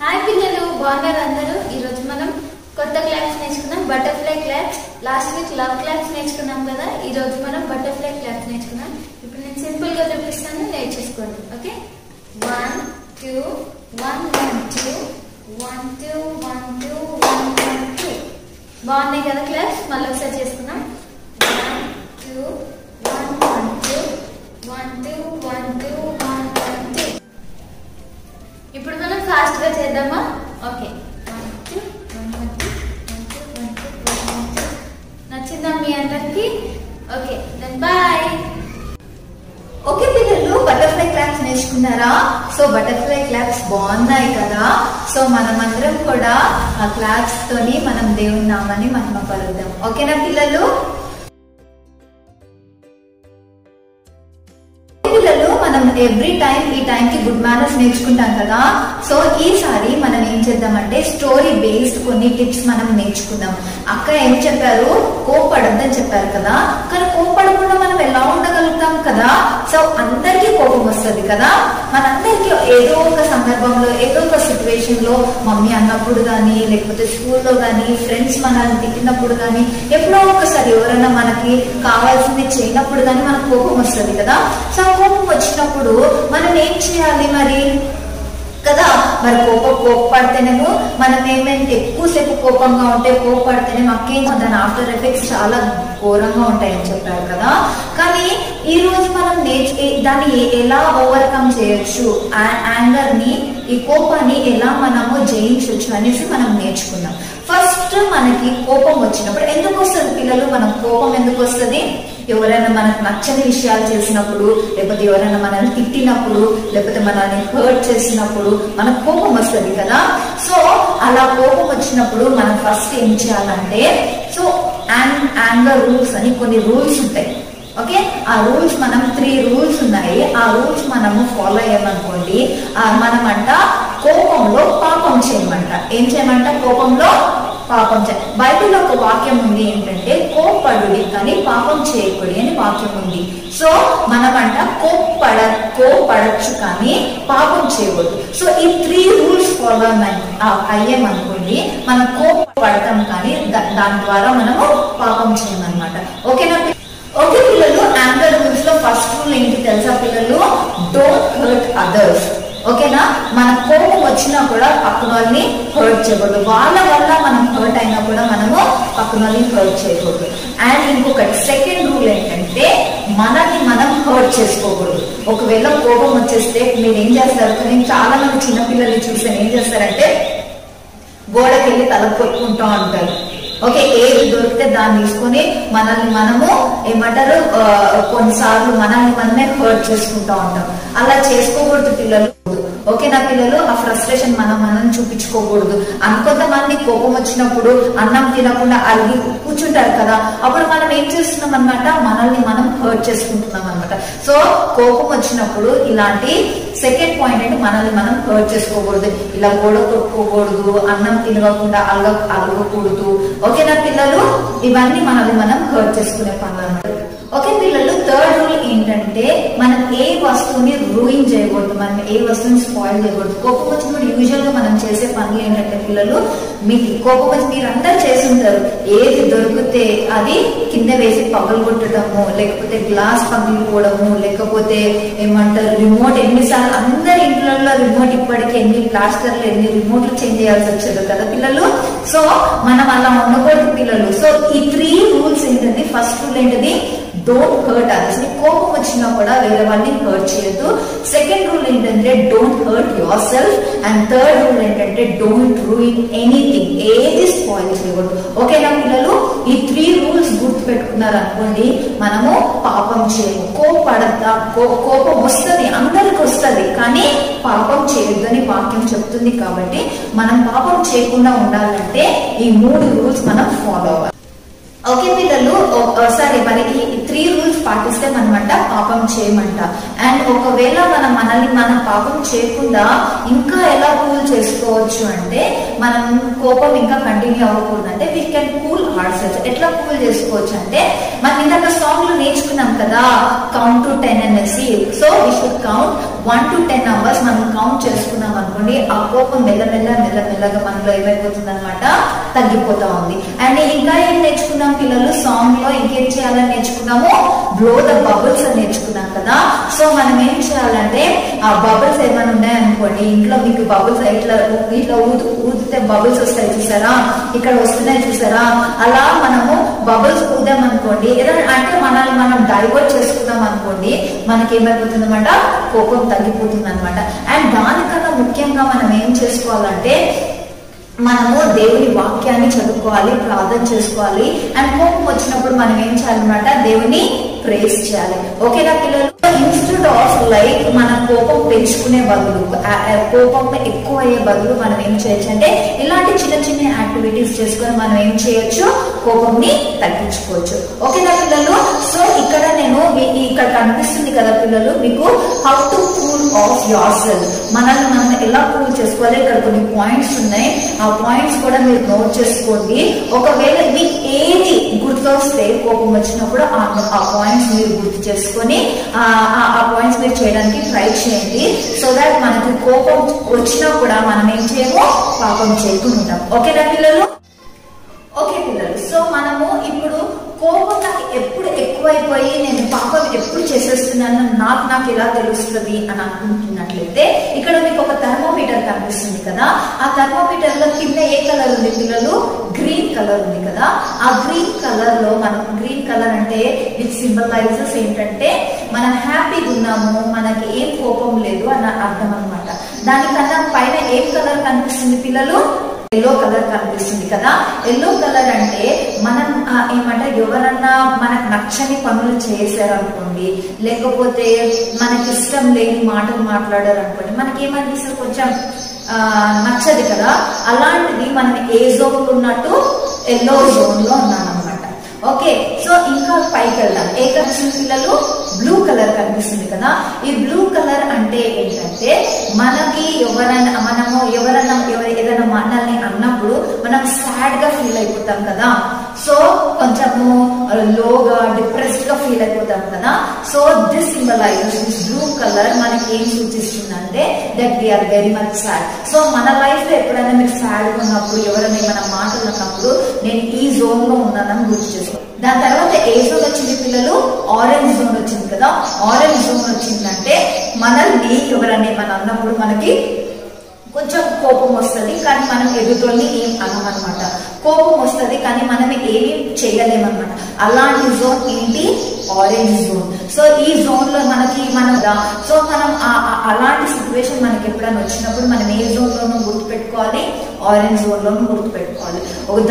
హాయ్ పిల్లలు, బాగున్నారు అందరూ? ఈ రోజు మనం కొత్త క్లాప్స్ నేర్చుకున్నాం, butterfly claps. Last week love claps నేర్చుకున్నాం కదా, ఈ రోజు మనం బటర్ఫ్లై క్లాప్స్ నేర్చుకున్నాం. ఇప్పుడు నేను సింపుల్ గా చూపిస్తాను, నేర్చేసుకోండి. ఓకే, 1 2 1 1 2 1 2 1 2 1 1 2. బాగున్నాయి కదా క్లాప్స్? మళ్ళీ ఒకసారి చేసుకున్నాం. 1 2 1 1 2 1 2 1 2 1 1 2. ఇప్పుడు మనం ఫాస్ట్ గా చేద్దామా? ఓకే, నచ్చిందా మీ అందరికి? Okay, then bye. ఓకే పిల్లలు, బటర్ఫ్లై క్లాప్స్ నేర్చుకున్నారా? సో బటర్ఫ్లై క్లాప్స్ బాగున్నాయి కదా. సో మనమందరం కూడా ఆ క్లాప్స్ తోని మనం దేవుని నామాన్ని మహిమపరుద్దాం. ఓకేనా పిల్లలు? మనం ఎవ్రీ టైం ఈ టైంకి గుడ్ మేనర్స్ నేర్చుకుంటాం కదా. సో ఈసారి మనం ఏం చేద్దామంటే స్టోరీ బేస్డ్ కొన్ని టిప్స్ మనం నేర్చుకుందాం. అక్క ఏం చెప్పారు, కోపడద్దని చెప్పారు కదా. కానీ కోపడకుండా మనం ఎలా ఉండగలుగుతాం కదా. సో అందరికీ కోపం వస్తుంది కదా. మనందరికీ ఏదో ఒక సందర్భంలో ఏదో ఒక సిచ్యువేషన్ లో మమ్మీ అన్నప్పుడు కానీ, లేకపోతే స్కూల్లో కానీ, ఫ్రెండ్స్ మనల్ని తిట్టినప్పుడు కానీ, ఎప్పుడో ఒకసారి ఎవరైనా మనకి కావాల్సింది చేయనప్పుడు కానీ మనకు కోపం వస్తుంది కదా. సో కోపం వచ్చినప్పుడు మనం ఏం చేయాలి మరి కదా? మరి కోపడితేనేమో మనం ఏమైనా ఎక్కువసేపు కోపంగా ఉంటే కోపడితేనే మాకేం దాని ఆఫ్టర్ ఎఫెక్ట్స్ చాలా ఘోరంగా ఉంటాయని చెప్పారు కదా. కానీ ఈ రోజు మనం దాన్ని ఎలా ఓవర్కమ్ చేయొచ్చు, యాంగర్ ని, ఈ కోపాన్ని ఎలా మనము జయించవచ్చు అనేసి మనం నేర్చుకున్నాం. ఫస్ట్ మనకి కోపం వచ్చినప్పుడు ఎందుకు వస్తుంది పిల్లలు? మనం కోపం ఎందుకు వస్తుంది? ఎవరైనా మనకు నచ్చని విషయాలు చేసినప్పుడు, లేకపోతే ఎవరైనా మనల్ని తిట్టినప్పుడు, లేకపోతే మనల్ని హర్ట్ చేసినప్పుడు మనకు కోపం వస్తుంది కదా. సో అలా కోపం వచ్చినప్పుడు మనం ఫస్ట్ ఏం చేయాలంటే, సో యాంగర్ రూల్స్ అని కొన్ని రూల్స్ ఉంటాయి. ఓకే, ఆ రూల్స్ మనం 3 రూల్స్ ఉన్నాయి. ఆ రూల్స్ మనము ఫాలో అయ్యామనుకోండి, మనమంట కోపంలో పాపం చేయమంట. ఏం చేయమంట? కోపంలో పాపం చేయ. బైబిల్లో ఒక వాక్యం ఉంది ఏంటంటే, కోపడుడి కానీ పాపం చేయకూడదు అని వాక్యం ఉంది. సో మనమంట కోపడచ్చు కానీ పాపం చేయకూడదు. సో ఈ 3 రూల్స్ ఫాలో అయ్యామనుకోండి, మనం కోపడతాం కానీ దాని ద్వారా మనము పాపం చేయమన్నమాట. ఓకేనా? ఓకే పిల్లలు, యాంగర్ రూల్స్ లో ఫస్ట్ రూల్ ఏంటి తెలుసా పిల్లలు? Don't hurt others. ఓకేనా? మన కోపం వచ్చినా కూడా పక్కన వాళ్ళని హర్ట్ చేయకూడదు. వాళ్ళ వల్ల మనం హర్ట్ అయినా కూడా మనము పక్కన వాళ్ళని హర్ట్ చేయకూడదు. అండ్ ఇంకొకటి సెకండ్ రూల్ ఏంటంటే, మనల్ని మనం హర్ట్ చేసుకోకూడదు. ఒకవేళ కోపం వచ్చేస్తే మీరు ఏం చేస్తారు? నేను చాలా మంది చిన్నపిల్లల్ని చూసాను, ఏం చేస్తారంటే గోడకి వెళ్ళి తల కొట్టుకుంటూ ఉంటారు. ఓకే, ఏది దొరికితే దాన్ని తీసుకొని మనల్ని మనము ఏమంటారు, కొన్నిసార్లు మనల్ని మనమే హర్ట్ చేసుకుంటా ఉంటాం. అలా చేసుకోకూడదు పిల్లలు. ఓకేనా పిల్లలు? ఆ ఫ్రస్ట్రేషన్ మనం చూపించుకోకూడదు. కొంతమంది కోపం వచ్చినప్పుడు అన్నం తినకుండా అలిగి కూర్చుంటారు కదా, అప్పుడు మనం ఏం చేస్తున్నాం అనమాట, మనల్ని మనం హర్ట్ చేసుకుంటున్నాం అనమాట. సో కోపం వచ్చినప్పుడు ఇలాంటి సెకండ్ పాయింట్ అంటే మనల్ని మనం హర్ట్ చేసుకోకూడదు. ఇలా గోడ కొట్టుకోకూడదు, అన్నం తినకుండా అలగకూడదు. ఓకేనా పిల్లలు? ఇవన్నీ మనల్ని మనం హర్ట్ చేసుకునే పనులు అనమాట. ఓకే పిల్లలు, థర్డ్ రూల్ ఏంటంటే, మనం ఏ వస్తువుని రూయిన్ చేయకూడదు, మనం ఏ వస్తువుని స్పాయిల్ చేయకూడదు. కోపం వచ్చినప్పుడు యూజువల్ గా మనం చేసే పనులు ఏంటంటే పిల్లలు, మీకు కోపం వచ్చి మీరు అందరు చేసి ఉంటారు, ఏది దొరికితే అది కింద వేసి పగలు కొట్టడము, లేకపోతే గ్లాస్ పగిలిపోవడము, లేకపోతే ఏమంటారు రిమోట్. ఎన్నిసార్లు అందరి ఇంట్లో రిమోట్ ఇప్పటికీ ఎన్ని ప్లాస్టర్లు ఎన్ని రిమోట్లు చేంజ్ చేయాల్సి వచ్చేది కదా పిల్లలు. సో మనం అలా ఉండకూడదు పిల్లలు. సో ఈ 3 రూల్స్ ఏంటంటే, ఫస్ట్ రూల్ ఏంటిది, డోంట్ హర్ట్ అదర్స్. కోపం వచ్చినా కూడా వేరే వాళ్ళని హర్ట్ చేయొద్దు. సెకండ్ రూల్ ఏంటంటే don't hurt your self. And third rule ఏంటంటే డోంట్ రూయిన్ ఎనీథింగ్, ఏది స్పాయిల్ చేయకూడదు. ఓకేనా పిల్లలు? ఈ 3 రూల్స్ గుర్తు పెట్టుకున్నారు అనుకోండి, మనము పాపం చేయము. కోపం వస్తుంది, అందరికి వస్తుంది, కానీ పాపం చేయొద్దు అని వాక్యం చెప్తుంది. కాబట్టి మనం పాపం చేయకుండా ఉండాలంటే ఈ 3 రూల్స్ మనం ఫాలో అవ్వాలి. ఓకే పిల్లలు, సరే మరి ఈ 3 రూల్స్ పాటిస్తే మనమంట పాపం చేయమంట. అండ్ ఒకవేళ మనల్ని పాపం చేయకుండా ఇంకా ఎలా కూల్ చేసుకోవచ్చు అంటే, మనం కోపం ఇంకా కంటిన్యూ అవ్వకూడదు అంటే we can cool our self. ఎట్లా కూల్ చేసుకోవచ్చు అంటే, మనం ఇందాక సాంగ్ లో నేర్చుకున్నాం కదా, కౌంట్ టు 10 అనేసి. So we should count 1 to 10 hours. మనం కౌంట్ చేసుకున్నాం అనుకోండి, ఆ కోపం మెల్లమెల్లగా మనలో ఏమైపోతుంది అనమాట, తగ్గిపోతా ఉంది. అండ్ ఇంకా ఏం నేర్చుకున్నాం పిల్లలు సాంగ్ లో? ఇంకేం చేయాలని నేర్చుకున్నాము? బ్లో ద బబుల్స్ అని నేర్చుకున్నాం కదా. సో మనం ఏం చేయాలంటే, ఆ బబుల్స్ ఏమైనా ఉన్నాయనుకోండి, ఇంట్లో మీకు బబుల్స్ ఇట్లా ఊదితే బబుల్స్ వస్తాయి చూసారా, ఇక్కడ వస్తున్నాయి చూసారా, అలా మనము బబుల్స్ ఊదామనుకోండి, అంటే మనల్ని మనం డైవర్ట్ చేసుకున్నాం అనుకోండి, మనకి ఏమైపోతుంది అనమాట, కోపం తగ్గిపోతుంది అనమాట. అండ్ దానికన్నా ముఖ్యంగా మనం ఏం చేసుకోవాలంటే, మనము దేవుని వాక్యాన్ని చదువుకోవాలి, ప్రార్థన చేసుకోవాలి. అండ్ కోపం వచ్చినప్పుడు మనం ఏం చేయాలన్నమాట, దేవుని ప్రేస్ చేయాలి. ఓకేనా పిల్లలు? ఇన్స్టెడ్ ఆఫ్ లైక్ మన కోపం పెంచుకునే బదులు, కోపం ఎక్కువ అయ్యే బదులు మనం ఏం చేయొచ్చు అంటే, ఇలాంటి చిన్న యాక్టివిటీస్ చేసుకొని మనం ఏం చేయొచ్చు, కోపంని తగ్గించుకోవచ్చు. ఓకేనా పిల్లలు? సో ఇక్కడ ఇక్కడ కనిపిస్తుంది కదా పిల్లలు మీకు, how to cool of your self. మనల్ని మనం ఎలా కూల్ చేసుకోవాలి, ఇక్కడ కొన్ని పాయింట్స్ ఉన్నాయి. ఆ పాయింట్స్ కూడా మీరు నోట్ చేసుకోండి. ఒకవేళ మీకు ఏది గుర్తొస్తే కోపం వచ్చినప్పుడు ఆ పాయింట్స్ మీరు గుర్తు చేసుకొని ఆ పాయింట్స్ మీరు చేయడానికి ట్రై చేయండి. సో దాట్ మనకి కోపం వచ్చినా కూడా మనం ఏం చేయము, పాపం చేయకుండా ఉంటాం. ఓకేనా పిల్లలు? ఓకే పిల్లలు, సో మనము ఇప్పుడు కోపం నాకు ఎప్పుడు ఎక్కువైపోయి నేను పాపం ఎప్పుడు చేసేస్తున్నాను నాకు ఎలా తెలుస్తుంది అని అనుకుంటున్నట్లయితే, ఇక్కడ మీకు ఒక థర్మోమీటర్ కనిపిస్తుంది కదా. ఆ థర్మోమీటర్ లో కింద ఏ కలర్ ఉంది పిల్లలు? గ్రీన్ కలర్ ఉంది కదా. ఆ గ్రీన్ కలర్ లో మనం, గ్రీన్ కలర్ అంటే విచ్ సింబలైజెస్ ఏంటంటే మనం హ్యాపీగా ఉన్నాము, మనకి ఏం కోపం లేదు అని అర్థం అనమాట. దానికన్నా పైన ఏం కలర్ కనిపిస్తుంది పిల్లలు? ఎల్లో కలర్ కనిపిస్తుంది కదా. ఎల్లో కలర్ అంటే మనం ఏమంటే ఎవరన్నా మనకు నచ్చని పనులు చేశారు అనుకోండి, లేకపోతే మనకి ఇష్టం లేని మాటలు మాట్లాడారు అనుకోండి, మనకి ఏమనిపిస్తుంది, కొంచెం నచ్చదు కదా. అలాంటిది మనం ఏ జోన్ లో ఉన్నట్టు, ఎల్లో జోన్ లో ఉన్నాం అనమాట. ఓకే, సో ఇంకా పైకి వెళ్దాం. ఏ కనిపిస్తుంది పిల్లలు? బ్లూ కలర్ కనిపిస్తుంది కదా. ఈ బ్లూ కలర్ అంటే ఏంటంటే, మనకి ఎవరైనా ఏదైనా మనల్ని అన్నప్పుడు మనం సాడ్ గా ఫీల్ అయిపోతాం కదా. సో కొంచెము లోగా, డిప్రెస్డ్ గా ఫీల్ అయిపోతాం కదా. So this symbolizes, this blue colour మనకి ఏం సూచిస్తుందంటే that we're very much sad. So మన లైఫ్ లో ఎప్పుడైనా మీరు సాడ్ గా ఉన్నప్పుడు, ఎవరైనా మన మాటలు అన్నప్పుడు, నేను ఈ జోన్ లో ఉన్నానని గుర్తు చేసుకో. దాని తర్వాత ఏ జోన్ వచ్చింది పిల్లలు? ఆరెంజ్ జోన్ వచ్చింది కదా. ఆరెంజ్ జోన్ వచ్చిందంటే మనల్ని ఎవరైనా మన అన్నప్పుడు మనకి కొంచెం కోపం వస్తుంది, కానీ మనం ఎదుటోళ్ళని ఏం అనమనమాట. కోపం వస్తుంది కానీ మనం ఏమీ చేయలేమన్నమాట. అలాంటి జోన్ ఏంటి? Orange zone. సో ఈ జోన్ లో మనకి మనం అలాంటి సిచ్యువేషన్ మనకి ఎప్పుడైనా వచ్చినప్పుడు మనం ఏ జోన్ లోనూ గుర్తుపెట్టుకోవాలి, ఆరెంజ్ జోన్ లోనూ గుర్తుపెట్టుకోవాలి.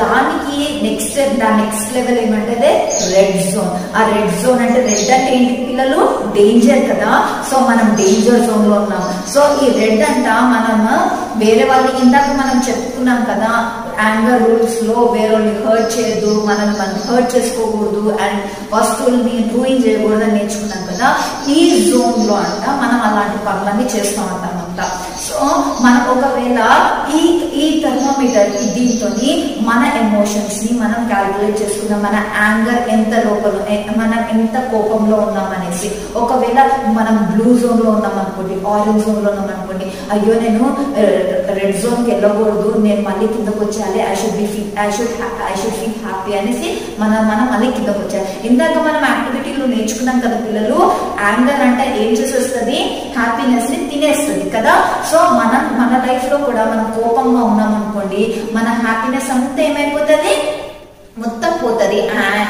దానికి నెక్స్ట్ లెవెల్ ఏమంటే రెడ్ జోన్. ఆ రెడ్ జోన్ అంటే, రెడ్ అంటే ఏంటి పిల్లలు? డేంజర్ కదా. సో మనం డేంజర్ జోన్ లో ఉన్నాం. సో ఈ రెడ్ అంట మనం వేరే వాళ్ళు, ఇందాక మనం చెప్పుకున్నాం కదా, యాంగర్ రూల్స్ లో వేరే వాళ్ళని హర్ట్ చేయొద్దు, మనం హర్ట్ చేసుకోకూడదు, అండ్ వస్తువుల్ని రూయిన్ చేయకూడదు అని నేర్చుకున్నాం కదా. ఈ జోన్ లో అంట మనం అలాంటి పనులన్నీ చేస్తూ ఉంటాం అంట. సో మనం ఒకవేళ ఈ థర్మోమీటర్ దీంతో మన ఎమోషన్స్ ని మనం క్యాల్కులేట్ చేసుకున్నాం, మన యాంగర్ ఎంత లోపల, మనం ఎంత కోపంలో ఉన్నాం అనేసి. ఒకవేళ మనం బ్లూ జోన్ లో ఉన్నాం అనుకోండి, ఆరెంజ్ జోన్ లో ఉన్నాం అనుకోండి, అయ్యో నేను రెడ్ జోన్ కి వెళ్ళకూడదు, నేను మళ్ళీ కిందకు వచ్చేయాలి, ఐ షుడ్ ఫీల్ హ్యాపీ అనేసి మనం మళ్ళీ కిందకు వచ్చేయాలి. ఇందాక మనం యాక్టివిటీలో నేర్చుకున్నాం కదా పిల్లలు, యాంగర్ అంటే ఏం చేసేస్తుంది? హ్యాపీనెస్ ని తినేస్తుంది కదా. సో మన లైఫ్ లో కూడా మనం కోపంగా ఉన్నాం అనుకోండి, మన హ్యాపీనెస్ అంతా ఏమైపోతుంది? మొత్తం పోతుంది.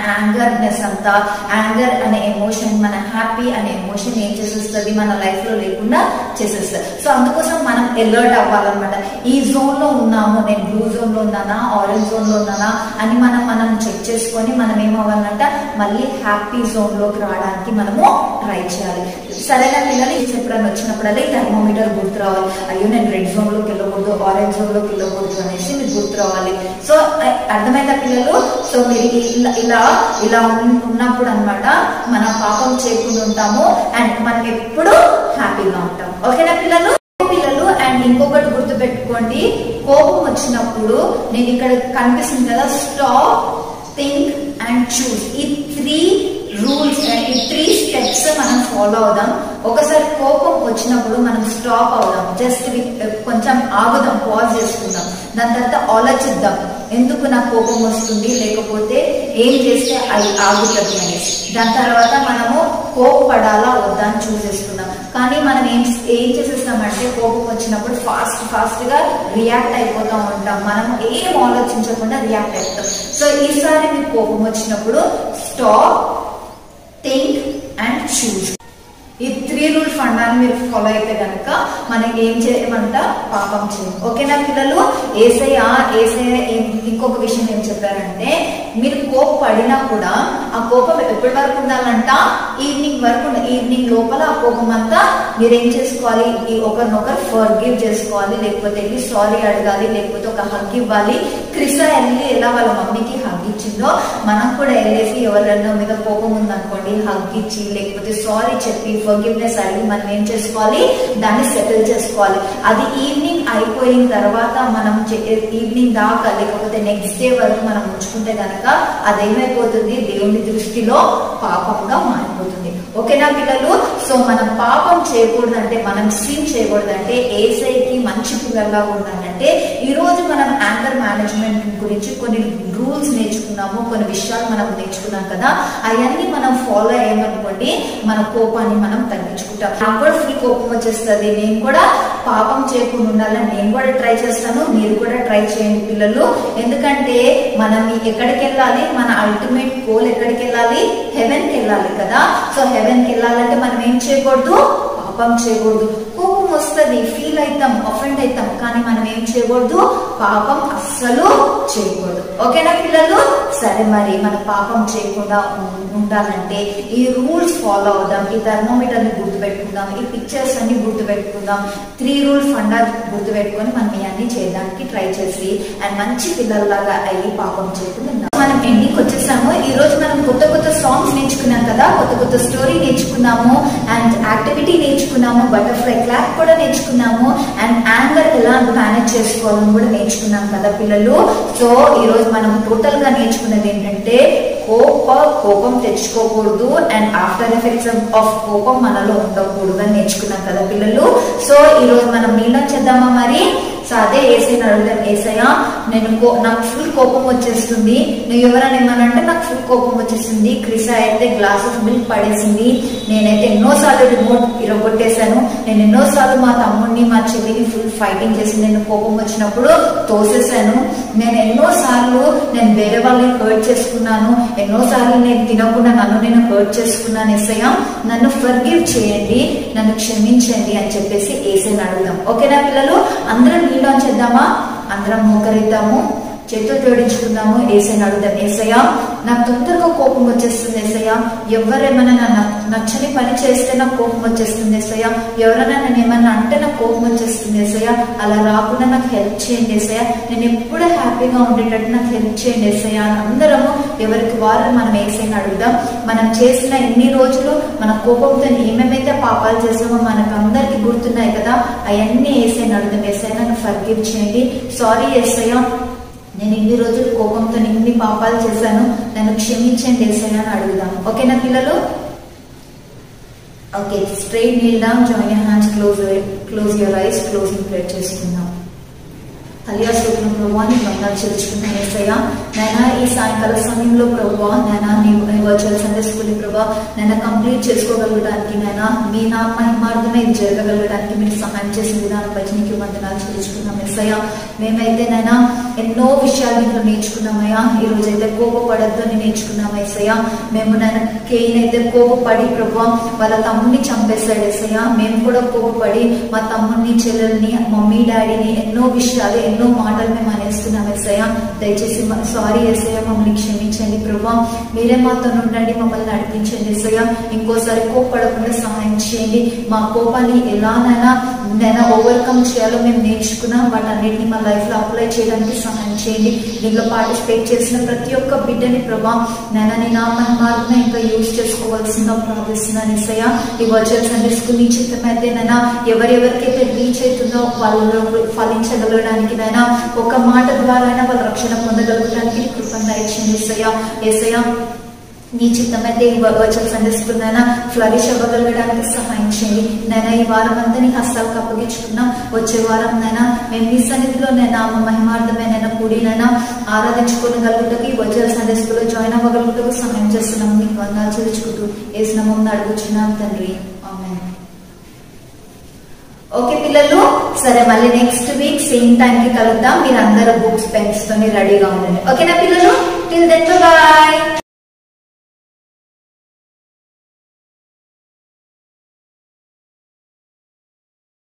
యాంగర్నెస్ అంతా, యాంగర్ అనే ఎమోషన్, మన హ్యాపీ అనే ఎమోషన్ ఏం చేసేస్తుంది, మన లైఫ్ లో లేకుండా చేసేస్తుంది. సో అందుకోసం మనం అలర్ట్ అవ్వాలన్నమాట. ఈ జోన్ లో ఉన్నాము, నేను బ్లూ జోన్ లో ఉన్నానా, ఆరెంజ్ జోన్ లో ఉన్నానా అని మనం చెక్ చేసుకొని మనం ఏమవ్వాలంట, మళ్ళీ హ్యాపీ జోన్ లోకి రావడానికి మనము ట్రై చేయాలి. సరైన పిల్లలు ఎప్పుడైనా వచ్చినప్పుడల్లా ఈ థర్మోమీటర్ గుర్తు రావాలి. అయ్యో నేను రెడ్ జోన్ లోకి వెళ్ళకూడదు, ఆరెంజ్ జోన్ లోకి వెళ్ళకూడదు అనేసి మీకు గుర్తు రావాలి. సో అర్థమైందా పిల్లలు? సో మీరు ఇలా ఉన్నప్పుడు అన్నమాట మనం పాపం చేయకుండా ఉంటాము అండ్ మనం ఎప్పుడు హ్యాపీగా ఉంటాం. ఓకేనా పిల్లలు? అండ్ ఇంకొకటి గుర్తు పెట్టుకోండి, కోపం వచ్చినప్పుడు నేను ఇక్కడ కనిపిస్తుంది కదా, స్టాప్, థింక్ అండ్ చూస్. ఈ 3 రూల్స్, ఈ 3 స్టెప్స్ మనం ఫాలో అవుదాం. ఒకసారి కోపం వచ్చినప్పుడు మనం స్టాప్ అవుదాం, జస్ట్ కొంచెం ఆగుదాం, పాజ్ చేసుకుందాం. దాని తర్వాత ఆలోచిద్దాం, ఎందుకు నాకు కోపం వస్తుంది, లేకపోతే ఏం చేస్తే అది ఆగుతుంది అనేసి. దాని తర్వాత మనము కోపపడాలా వద్దా అని చూసేసుకుందాం. కానీ మనం ఏం చేసేస్తామంటే కోపం వచ్చినప్పుడు ఫాస్ట్ గా రియాక్ట్ అయిపోతూ ఉంటాం. మనం ఏం ఆలోచించకుండా రియాక్ట్ అయిపోతాం. సో ఈసారి మీకు కోపం వచ్చినప్పుడు స్టాప్, థింక్ అండ్ చూస్. ఈ 3 రూల్ ఫండాన్ని మీరు ఫాలో అయితే కనుక మనకి ఏం చేయమంట, పాపం చేయం. ఓకేనా పిల్లలు? ఏసయ్య ఇంకొక విషయం ఏం చెప్పారంటే, మీరు కోపపడినా కూడా ఆ కోపం ఎప్పటి వరకు ఉండాలంట, ఈవినింగ్ వరకు. ఈవినింగ్ లోపల ఆ కోపం అంతా మీరు ఏం చేసుకోవాలి, ఒకరినొకరు ఫర్గివ్ చేసుకోవాలి, లేకపోతే వెళ్ళి సారీ అడగాలి, లేకపోతే ఒక హగ్ ఇవ్వాలి. క్రిసా వెళ్ళి ఎలా వాళ్ళ మమ్మీకి హగ్ ఇచ్చిందో మనం కూడా వెళ్ళేసి ఎవరైనా మీద కోపం ఉందనుకోండి హగ్ ఇచ్చి, లేకపోతే సారీ చెప్పి ఫర్గివ్నెస్ అడిగి మనం ఏం చేసుకోవాలి, దాన్ని సెటిల్ చేసుకోవాలి. అది ఈవినింగ్ అయిపోయిన తర్వాత మనం ఈవినింగ్ దాకా లేకపోతే నెక్స్ట్ డే వరకు మనం ఉంచుకుంటే కనుక అదేమైపోతుంది, దేవుని దృష్టిలో పాపంగా మారిపోతుంది. ఓకేనా పిల్లలు? సో మనం పాపం చేయకూడదంటే, మనం సిన్ చేయకూడదంటే, ఏసైకి మంచి పిల్లల్లా ఉండాలంటే, ఈ రోజు మనం యాంగర్ మేనేజ్మెంట్ గురించి కొన్ని రూల్స్ నేర్చుకున్నాము, కొన్ని విషయాలు మనం నేర్చుకున్నాం కదా, అవన్నీ మనం ఫాలో అయ్యామనుకోండి మన కోపాన్ని మనం తగ్గించుకుంటాం. నాకు కూడా ఫుల్ కోపం వచ్చేస్తుంది, నేను కూడా పాపం చేయకుండా ఉండాలని నేను కూడా ట్రై చేస్తాను, మీరు కూడా ట్రై చేయండి పిల్లలు. ఎందుకంటే మనం ఎక్కడికి వెళ్ళాలి, మన అల్టిమేట్ గోల్ ఎక్కడికి వెళ్ళాలి, హెవెన్కి వెళ్ళాలి కదా. సో హెవెన్కి వెళ్ళాలంటే మనం ఏం చేయకూడదు, పాపం చేయకూడదు. కోపం వస్తుంది, ఫీల్ అవుతాం, అఫెండ్ అవుతాం, కానీ మనం ఏం చేయకూడదు, పాపం అస్సలు చేయకూడదు. ఓకేనా పిల్లలు? సరే, మరి మన పాపం చేయకుండా ఉండాలంటే ఈ రూల్స్ ఫాలో అవుదాం, ఈ థర్మోమీటర్ ని గుర్తు పెట్టుకుందాం, ఈ పిక్చర్స్ అన్ని గుర్తు పెట్టుకుందాం. 3 రూల్స్ ఫండా గుర్తు పెట్టుకొని మనం ఇవన్నీ చేయడానికి ట్రై చేసి అండ్ మంచి పిల్లల్లాగా అయ్యి పాపం చేయకుండా ఉందాం. మనం ఎండింగ్ వచ్చేసాము. ఈ రోజు మనం కొత్త సాంగ్స్ నేర్చుకున్నాం కదా, కొత్త స్టోరీ నేర్చుకున్నాము అండ్ యాక్టివిటీ నేర్చుకున్నాము, బటర్ఫ్లై క్లాప్ కూడా నేర్చుకున్నాము అండ్ యాంగర్ ఎలా మేనేజ్ చేసుకోవాలని కూడా నేర్చుకున్నాం కదా పిల్లలు. సో ఈ రోజు మనం టోటల్ గా నేర్చుకున్నది ఏంటంటే, కోపం తెచ్చుకోకూడదు అండ్ ఆఫ్టర్ ఎఫెక్ట్స్ ఆఫ్ కోపం మనలో ఉండకూడదు అని నేర్చుకున్నాం కదా పిల్లలు. సో ఈ రోజు మనం నీళ్ళ చేద్దామా మరి? సో అదే ఏసైని అడుగుదాం, ఏసయ్య నాకు ఫుల్ కోపం వచ్చేస్తుంది, నువ్వు ఎవరైనా ఏమనంటే నాకు ఫుల్ కోపం వచ్చేస్తుంది, క్రిసా అయితే గ్లాస్ ఆఫ్ మిల్క్ పడేసింది, నేనైతే ఎన్నోసార్లు రిమోట్ ఇరగొట్టేశాను, నేను ఎన్నోసార్లు మా తమ్ముడిని మా చెల్లిని ఫుల్ ఫైటింగ్ చేసి నేను కోపం వచ్చినప్పుడు తోసేసాను, నేను ఎన్నోసార్లు వేరే వాళ్ళని హర్ట్ చేసుకున్నాను, ఎన్నోసార్లు నేను తినకుండా నేను హర్ట్ చేసుకున్నాను, ఏసయ్య నన్ను ఫర్గివ్ చేయండి, నన్ను క్షమించండి అని చెప్పేసి ఏసైని అడుగుదాం. ఓకేనా పిల్లలు? అందరం నీళ్ళు చేద్దామా? అందరం మోకరిద్దాము, చేతులు జోడించుకుందాము, ఏసైని అడుగుదాం. ఏసయ్య నాకు తొందరగా కోపం వచ్చేస్తుంది ఏసయ్య, ఎవరేమైనా నచ్చని పని చేస్తే నాకు కోపం వచ్చేస్తుంది ఏసయ్య, ఎవరైనా నేను ఏమన్నా అంటే నాకు కోపం వచ్చేస్తుంది ఏసయ్య, అలా రాకుండా నాకు హెల్ప్ చేయండి ఏసయ్య, నేను ఎప్పుడూ హ్యాపీగా ఉండేటట్టు నాకు హెల్ప్ చేయండి ఏసయ్య అని అందరము ఎవరికి వారు మనం ఏసైని అడుగుదాం. మనం చేసిన ఇన్ని రోజులు మన కోపంతో ఏమేమైతే పాపాలు చేసామో మనకు అందరికి గుర్తున్నాయి కదా, అవన్నీ ఏసైని అడుగుదాం. ఏసయ్య నన్ను ఫర్గివ్ చేయండి, సారీ ఏసయ్య నేను ఇన్ని రోజులు కోపంతో ఇన్ని పాపాలు చేశాను, నన్ను క్షమించండి ఏసయ్య అని అడుగుదాం. ఓకేనా పిల్లలు? Okay, straight kneel down, join your hands, close your eyes, closing prayer చేసుకుందాం. హలియా స్తోత్రం ప్రభువా, నీ వందనాలు చెల్లించుకున్నాను యేసయ్యా. నైనా ఈ సాయంకాల సమయంలో ప్రభువా నైనా నీ వర్చువల్ సండే స్కూల్ ప్రభువా నైనా కంప్లీట్ చేసుకోగలగడానికి నైనా మీ నా మహిమార్థమే ఇది జరగగలగడానికి మీరు సహాయం చేసిన విధానం బట్టి నీకు వందనాలు చెల్లించుకున్నాం యేసయ్యా. మేమైతే నైనా ఎన్నో విషయాలు ఇంట్లో నేర్చుకున్నామయ్యా. ఈ రోజైతే కోపపడద్దు అని నేర్చుకున్నాం యేసయ్యా. మేము నైనా కేయిన్ అయితే కోపపడి ప్రభువా వాళ్ళ తమ్ముడిని చంపేశాడు యేసయ్యా. మేము కూడా కోపపడి మా తమ్ముడిని, చెల్లెల్ని, మమ్మీ డాడీని ఎన్నో విషయాలు ఎన్నో మాటలు మేము అనేస్తున్నాం యేసయ్యా. దయచేసి సారీ యేసయ్యా, మమ్మల్ని క్షమించండి ప్రభువా. మీరే మాతో ఉండండి, మమ్మల్ని నడిపించండి యేసయ్యా. ఇంకోసారి కోపపడకుండా సహాయం చేయండి. మా కోపాన్ని ఎలానైనా ఓవర్కమ్ చేయాలో మేము నేర్చుకున్నాం. వాటన్నిటిని మా లైఫ్ లో అప్లై చేయడానికి సహాయం చేయండి. దీంట్లో పార్టిసిపేట్ చేసిన ప్రతి ఒక్క బిడ్డని ప్రభా నైనా నీ నా మహిమార్థమే ఇంకా యూజ్ చేసుకోవాల్సిందిగా ప్రార్థిస్తున్నాను యేసయ్యా. ఈ వర్చువల్ సండే స్కూల్ నీ చిత్తమైతే నైనా ఎవరెవరికైతే రీచ్ అవుతుందో వాళ్ళు ఫలించగలగడానికి నైనా ఒక మాట ద్వారా అయినా వాళ్ళ రక్షణ పొందగలగడానికి కృపను దయచేయండి యేసయ్యా. యేసయ్యా నీ చిత్తమైతే ఈ వర్చువల్ సండే స్కూల్ నైనా ఫ్లరిష్ అవ్వగలగడానికి సహాయం చేయండి నైనా. ఈ వారం అంతా నీ హస్తాలకు అప్పగించుకున్నాం. వచ్చే వారం నైనా మేము నీ సన్నిధిలో నైనా మహిమార్థమైనా కూడినైనా ఆరాధించుకోగలుగుటకు ఈ వర్చువల్ సండే స్కూల్లో జాయిన్ అవ్వగలుగుటకు సహాయం చేస్తున్నాం. నీకు వందనాలు చెల్లించుకుంటూ యేసు నామమున అడుగుచున్నాం తండ్రి, ఆమేన్. ఓకే పిల్లలు, సరే మళ్ళీ నెక్స్ట్ వీక్ సేమ్ టైం కి కలుద్దాం. మీరు అందరూ బుక్స్ పెన్స్ తోని రెడీగా ఉండండి. ఓకేనా పిల్లలు? Till then by.